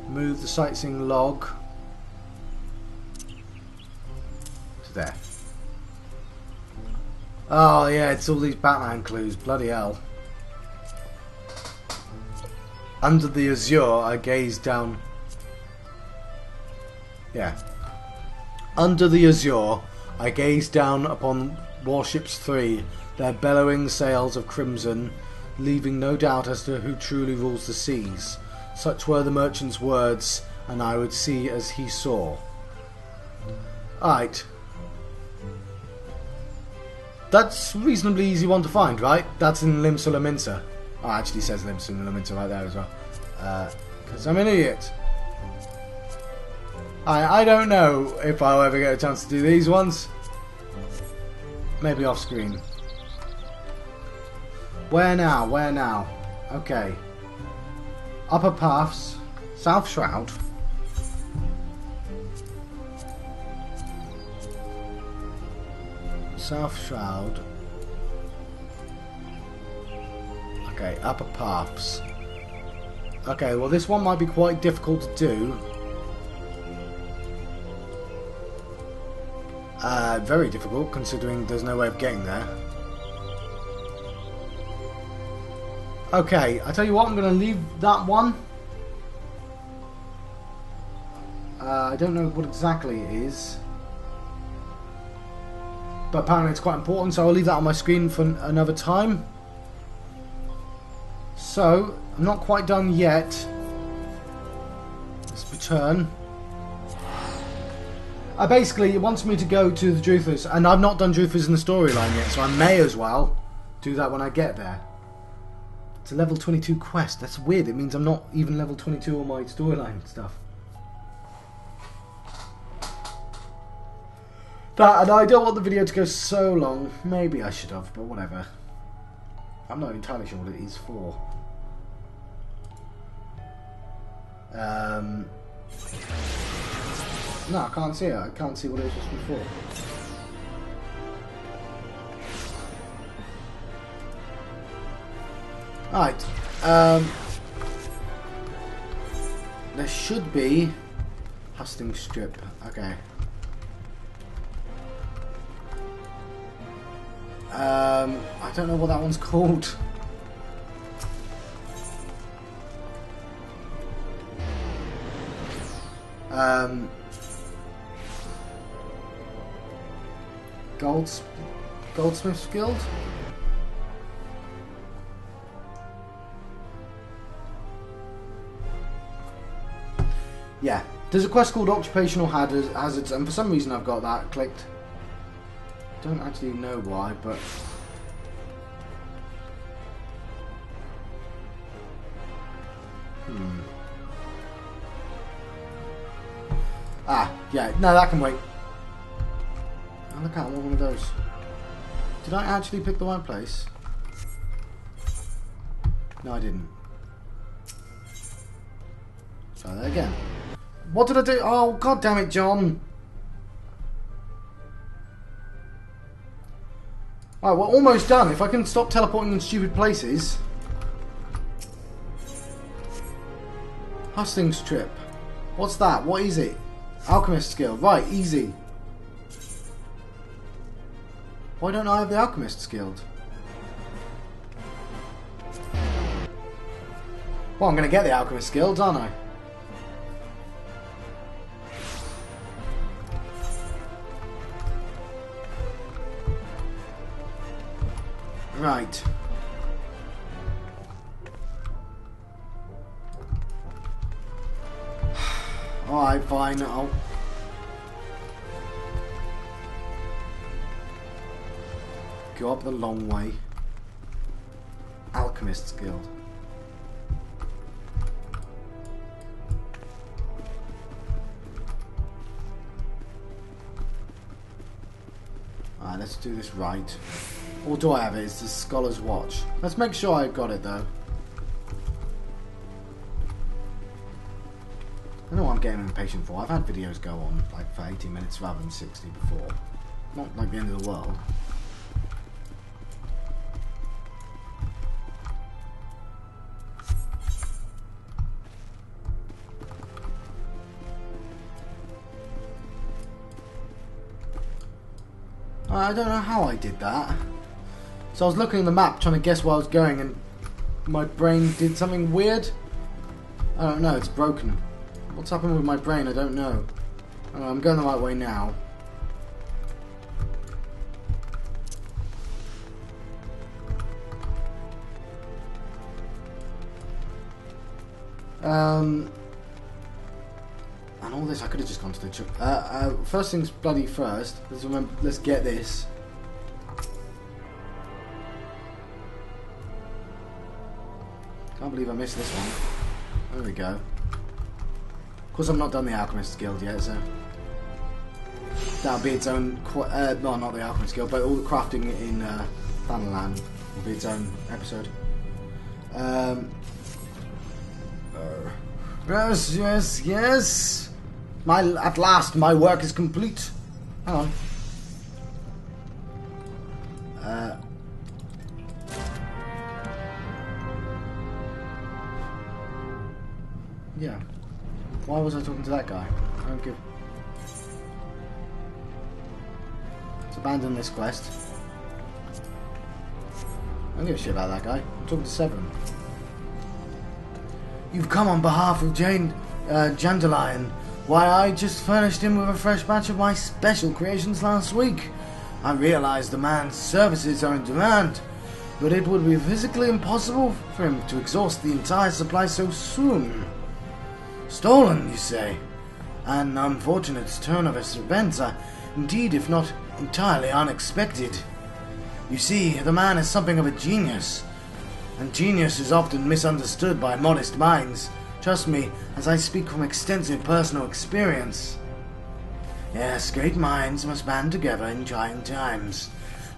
move the sightseeing log to there. Oh yeah, it's all these Batman clues, bloody hell. Under the azure, I gaze down... Yeah. Under the azure, I gaze down upon warships 3, their bellowing sails of crimson, leaving no doubt as to who truly rules the seas. Such were the merchant's words, and I would see as he saw. Alright. That's a reasonably easy one to find, right? That's in Limsula Minsa. Oh, it actually says Limsula Minsa right there as well. Because I'm an idiot. I don't know if I'll ever get a chance to do these ones. Maybe off screen. Where now? Where now? Okay. Upper Paths. South Shroud. South Shroud. Okay, Upper Paths. Okay, well this one might be quite difficult to do. Very difficult considering there's no way of getting there. Okay, I tell you what, I'm going to leave that one. I don't know what exactly it is, but apparently it's quite important, so I'll leave that on my screen for another time. So, I'm not quite done yet. Let's return. Basically, it wants me to go to the Druthers, and I've not done Druthers in the storyline yet, so I may as well do that when I get there. It's a level 22 quest. That's weird. It means I'm not even level 22 on my storyline stuff. That, and I don't want the video to go so long. Maybe I should have, but whatever. I'm not entirely sure what it is for. No, I can't see it. I can't see what it was before. Alright. There should be Hustings strip. Okay. I don't know what that one's called. Goldsmith's Guild? Yeah, there's a quest called Occupational Hazards, and for some reason I've got that clicked. Don't actually know why, but yeah, no, that can wait. Oh, look out, I want one of those. Did I actually pick the right place? No, I didn't. Try that again. What did I do? Oh, god damn it, John. Alright, we're almost done. If I can stop teleporting in stupid places. Hustings trip. What's that? What is it? Alchemist skill. Right, easy. Why don't I have the Alchemist Guild? Well, I'm going to get the Alchemist Guild, aren't I? Right. Alright, fine. I'll... go up the long way. Alchemist's Guild. Alright, let's do this right. Or do I have it? It's the Scholar's Watch. Let's make sure I got it though. I know what I'm getting impatient for. I've had videos go on like for 80 minutes rather than 60 before. Not like the end of the world. I don't know how I did that. So I was looking at the map trying to guess where I was going and my brain did something weird. I don't know, it's broken. What's happened with my brain? I don't know. I'm going the right way now. And all this, I could have just gone to the first things bloody first. Let's get this. Can't believe I missed this one. There we go. Of course, I've not done the Alchemist Guild yet, so that'll be its own. No, not the Alchemist Guild, but all the crafting in Thanalan will be its own episode. Yes. At last, my work is complete. Hang on. Yeah. Why was I talking to that guy? I don't give. Let's abandon this quest. I don't give a shit about that guy. I'm talking to Severin. You've come on behalf of Jandalion. Why, I just furnished him with a fresh batch of my special creations last week. I realize the man's services are in demand, but it would be physically impossible for him to exhaust the entire supply so soon. Stolen, you say? An unfortunate turn of events, indeed, if not entirely unexpected. You see, the man is something of a genius. And genius is often misunderstood by modest minds. Trust me, as I speak from extensive personal experience. Yes, great minds must band together in trying times,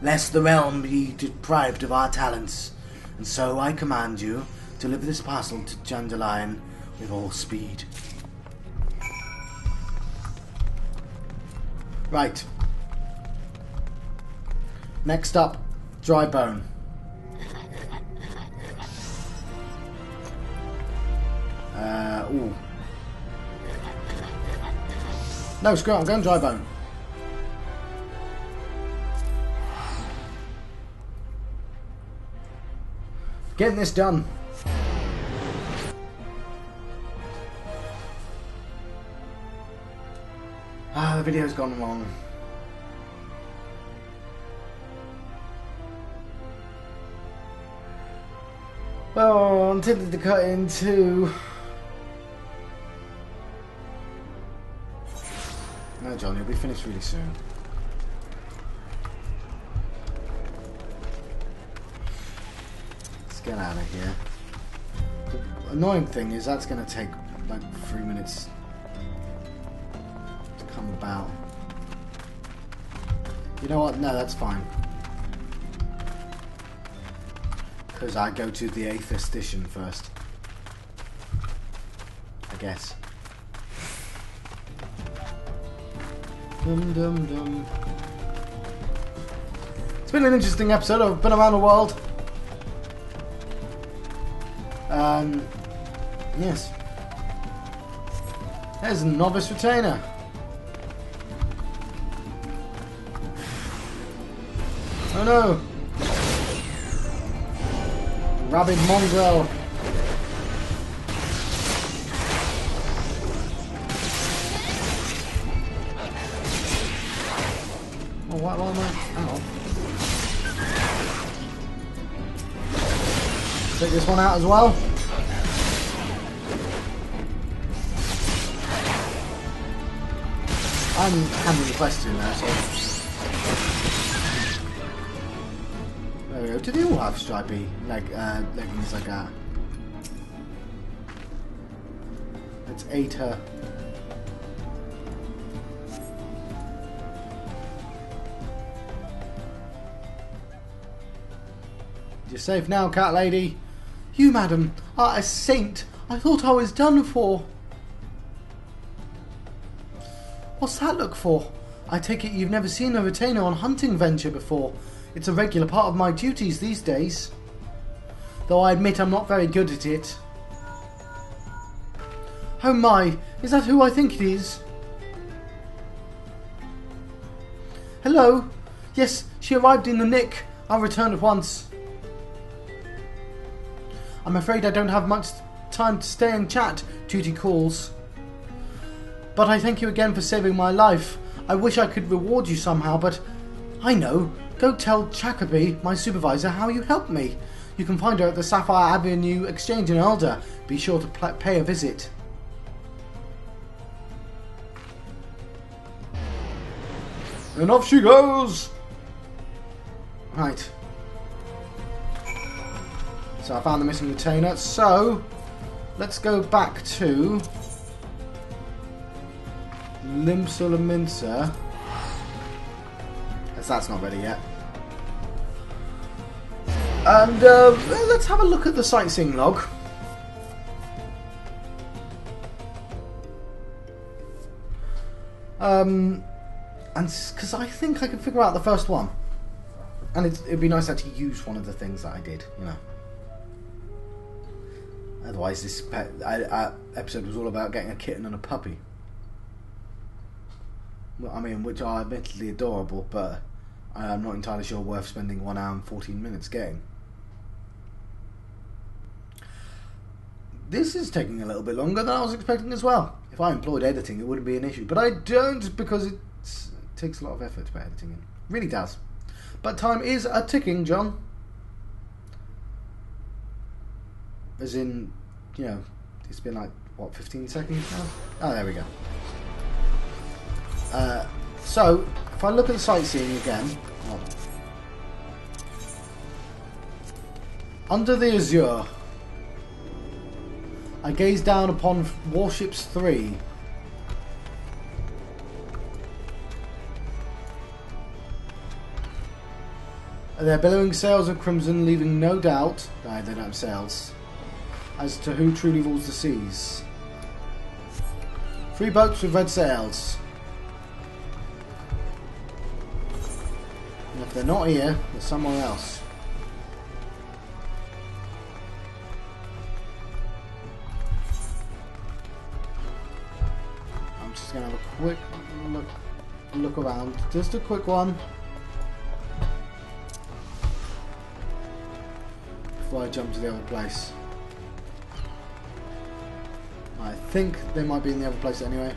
lest the realm be deprived of our talents. And so I command you to deliver this parcel to Dandelion with all speed. Right. Next up, dry bone. Ooh. No, screw it, I'm going dry bone. Getting this done. The video's gone long. Oh, I'm tempted to cut into... No, John, you'll be finished really soon. Let's get out of here. The annoying thing is that's going to take like 3 minutes to come about. You know what? No, that's fine. Because I go to the Aesthetician first. I guess. Dum dum dum. It's been an interesting episode. I've been around the world. Yes. There's a novice retainer. Oh no! Rabid mongrel. Oh, why am I? Oh. Take this one out as well. I'm handling the question now, so. There we go. Do they all have stripy leggings like that? Let's ate her. You're safe now, cat lady. You, madam, are a saint. I thought I was done for. What's that look for? I take it you've never seen a retainer on hunting venture before. It's a regular part of my duties these days. Though I admit I'm not very good at it. Oh my, is that who I think it is? Hello? Yes, she arrived in the nick. I'll return at once. I'm afraid I don't have much time to stay and chat, duty calls. But I thank you again for saving my life. I wish I could reward you somehow, but I know. Go tell Chakaby, my supervisor, how you helped me. You can find her at the Sapphire Avenue Exchange in Elder. Be sure to pay a visit. And off she goes! Right. So I found the missing retainer. So, let's go back to Limsulaminsa. As that's not ready yet. And let's have a look at the sightseeing log. And because I think I could figure out the first one, and it'd be nice to actually use one of the things that I did, you know. Otherwise, this episode was all about getting a kitten and a puppy. Well, I mean, which are admittedly adorable, but I'm not entirely sure worth spending 1 hour and 14 minutes getting. This is taking a little bit longer than I was expecting as well. If I employed editing, it wouldn't be an issue, but I don't because it takes a lot of effort to put editing in. Really does. But time is a ticking, John. As in, you know, it's been like, what, 15 seconds now? Oh, there we go. So, if I look at the sightseeing again... Under the azure, I gaze down upon warships 3. Their billowing sails of crimson, leaving no doubt, they don't have sails, as to who truly rules the seas. 3 boats with red sails. And if they're not here, they're somewhere else. I'm just going to have a quick look around. Just a quick one. Before I jump to the other place. I think they might be in the other place anyway,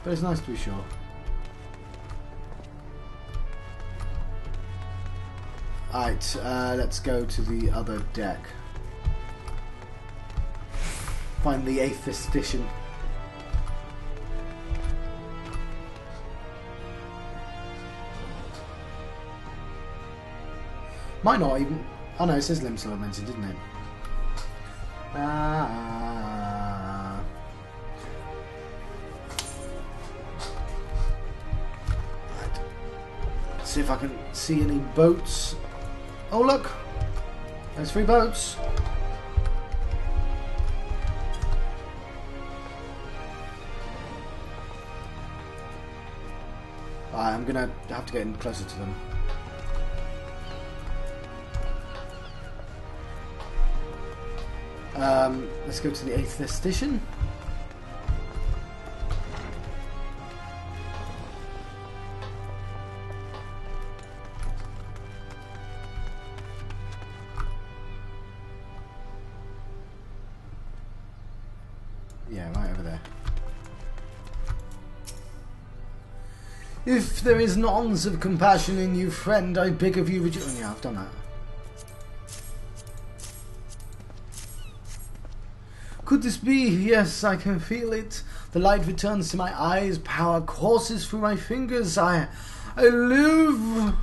but it's nice to be sure. Alright, let's go to the other deck. Find the Aesthetician. Might not even... Oh no, it says limb slow mentioned, didn't it? Let's see if I can see any boats. Oh look! There's 3 boats. Alright, I'm gonna have to get in closer to them. Let's go to the Aesthetician. Yeah, right over there. If there is an ounce of compassion in you, friend, I beg of you, yeah, I've done that. Could this be? Yes, I can feel it. The light returns to my eyes, power courses through my fingers. I live.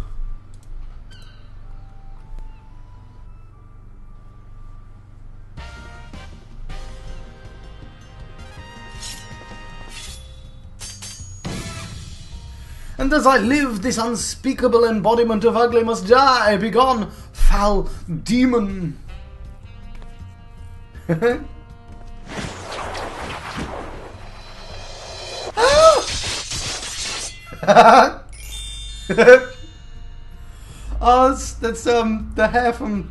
And as I live, this unspeakable embodiment of ugly must die. Begone, foul demon. Oh, that's the hair from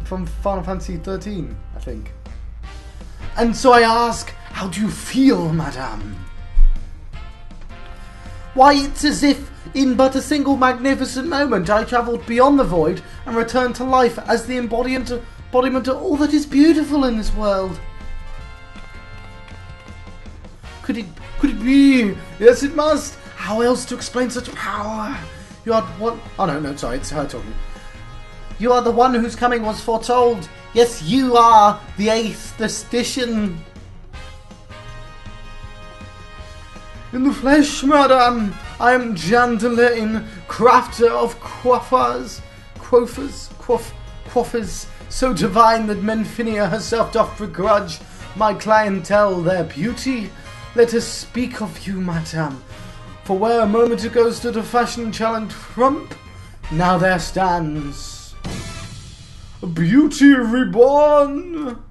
Final Fantasy 13, I think. And so I ask, how do you feel, madame? Why, it's as if in but a single magnificent moment I travelled beyond the void and returned to life as the embodiment of all that is beautiful in this world. Could it be? Yes, it must. How else to explain such power? You are what? Oh no, sorry, it's her talking. You are the one whose coming was foretold. Yes, you are the Aesthetician. In the flesh, madame, I am Jan Delane, crafter of coiffers, so divine that Menfinia herself doth begrudge my clientele their beauty. Let us speak of you, madame, for where a moment ago stood a fashion-challenged frump, now there stands beauty reborn.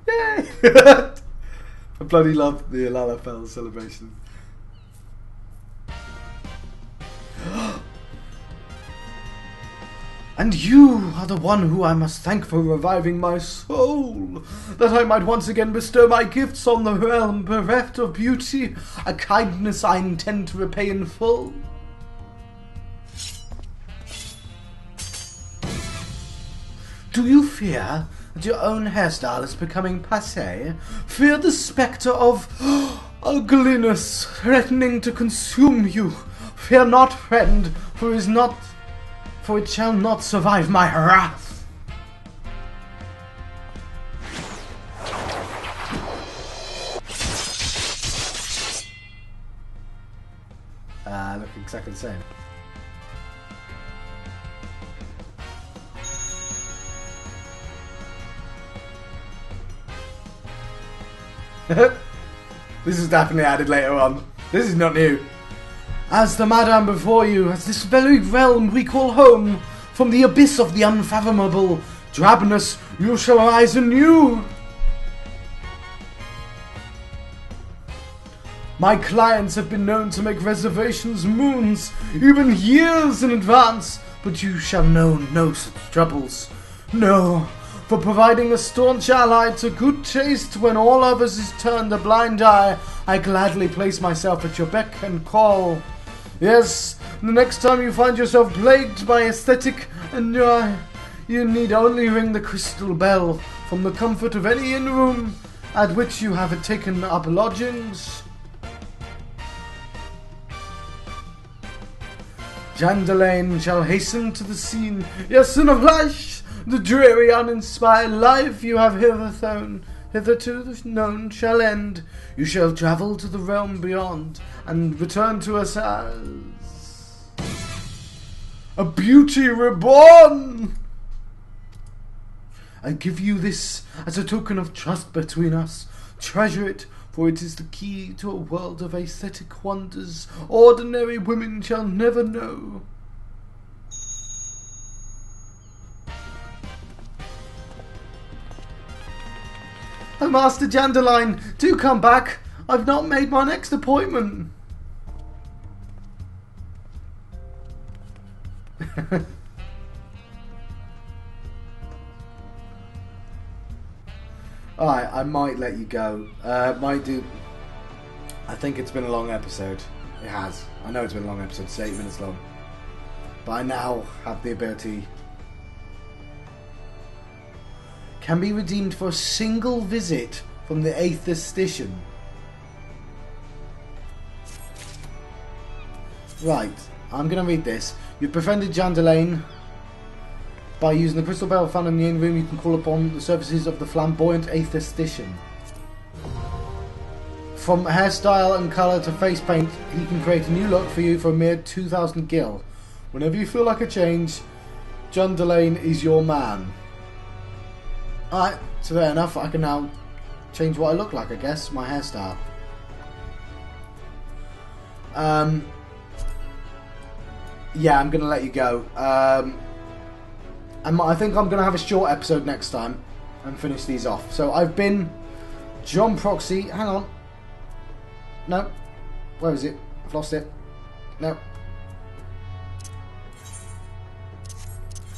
Yay! I bloody love the Lalafell celebration. And you are the one who I must thank for reviving my soul, that I might once again bestow my gifts on the realm bereft of beauty, a kindness I intend to repay in full. Do you fear that your own hairstyle is becoming passé? Fear the spectre of ugliness threatening to consume you? Fear not, friend, for it shall not survive my wrath. Look exactly the same. This is definitely added later on. This is not new. As the madam before you, as this very realm we call home, from the abyss of the unfathomable drabness you shall rise anew. My clients have been known to make reservations moons, even years in advance, but you shall know no such troubles. No, for providing a staunch ally to good taste when all others is turned a blind eye, I gladly place myself at your beck and call. Yes, the next time you find yourself plagued by aesthetic and you need only ring the crystal bell from the comfort of any inn room at which you have taken up lodgings. Jandalain shall hasten to the scene. Yes, in a flash, the dreary, uninspired life you have hitherto known shall end. You shall travel to the realm beyond and return to us as a beauty reborn. I give you this as a token of trust between us. Treasure it, for it is the key to a world of aesthetic wonders ordinary women shall never know. Oh, Master Jandalain, do come back. I've not made my next appointment. Alright, I might let you go. Might do. I think it's been a long episode. It has. I know it's been a long episode. It's 8 minutes long. But I now have the ability. Can be redeemed for a single visit from the Aesthetician. Right, I'm going to read this. You've befriended Jandalain. By using the crystal bell found in the inn room, you can call upon the services of the flamboyant Aesthetician. From hairstyle and colour to face paint, he can create a new look for you for a mere 2,000 gil. Whenever you feel like a change, Jandalain is your man. Alright, so fair enough. I can now change what I look like, I guess. My hairstyle. Yeah, I'm going to let you go. I think I'm going to have a short episode next time and finish these off. So I've been John Proxy. Hang on. No. Where is it? I've lost it. No.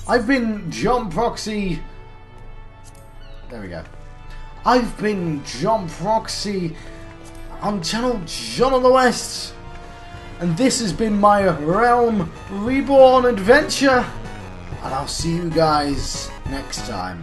I've been John Proxy. There we go. I've been John Proxy on channel John on the West. And this has been my Realm Reborn adventure. And I'll see you guys next time.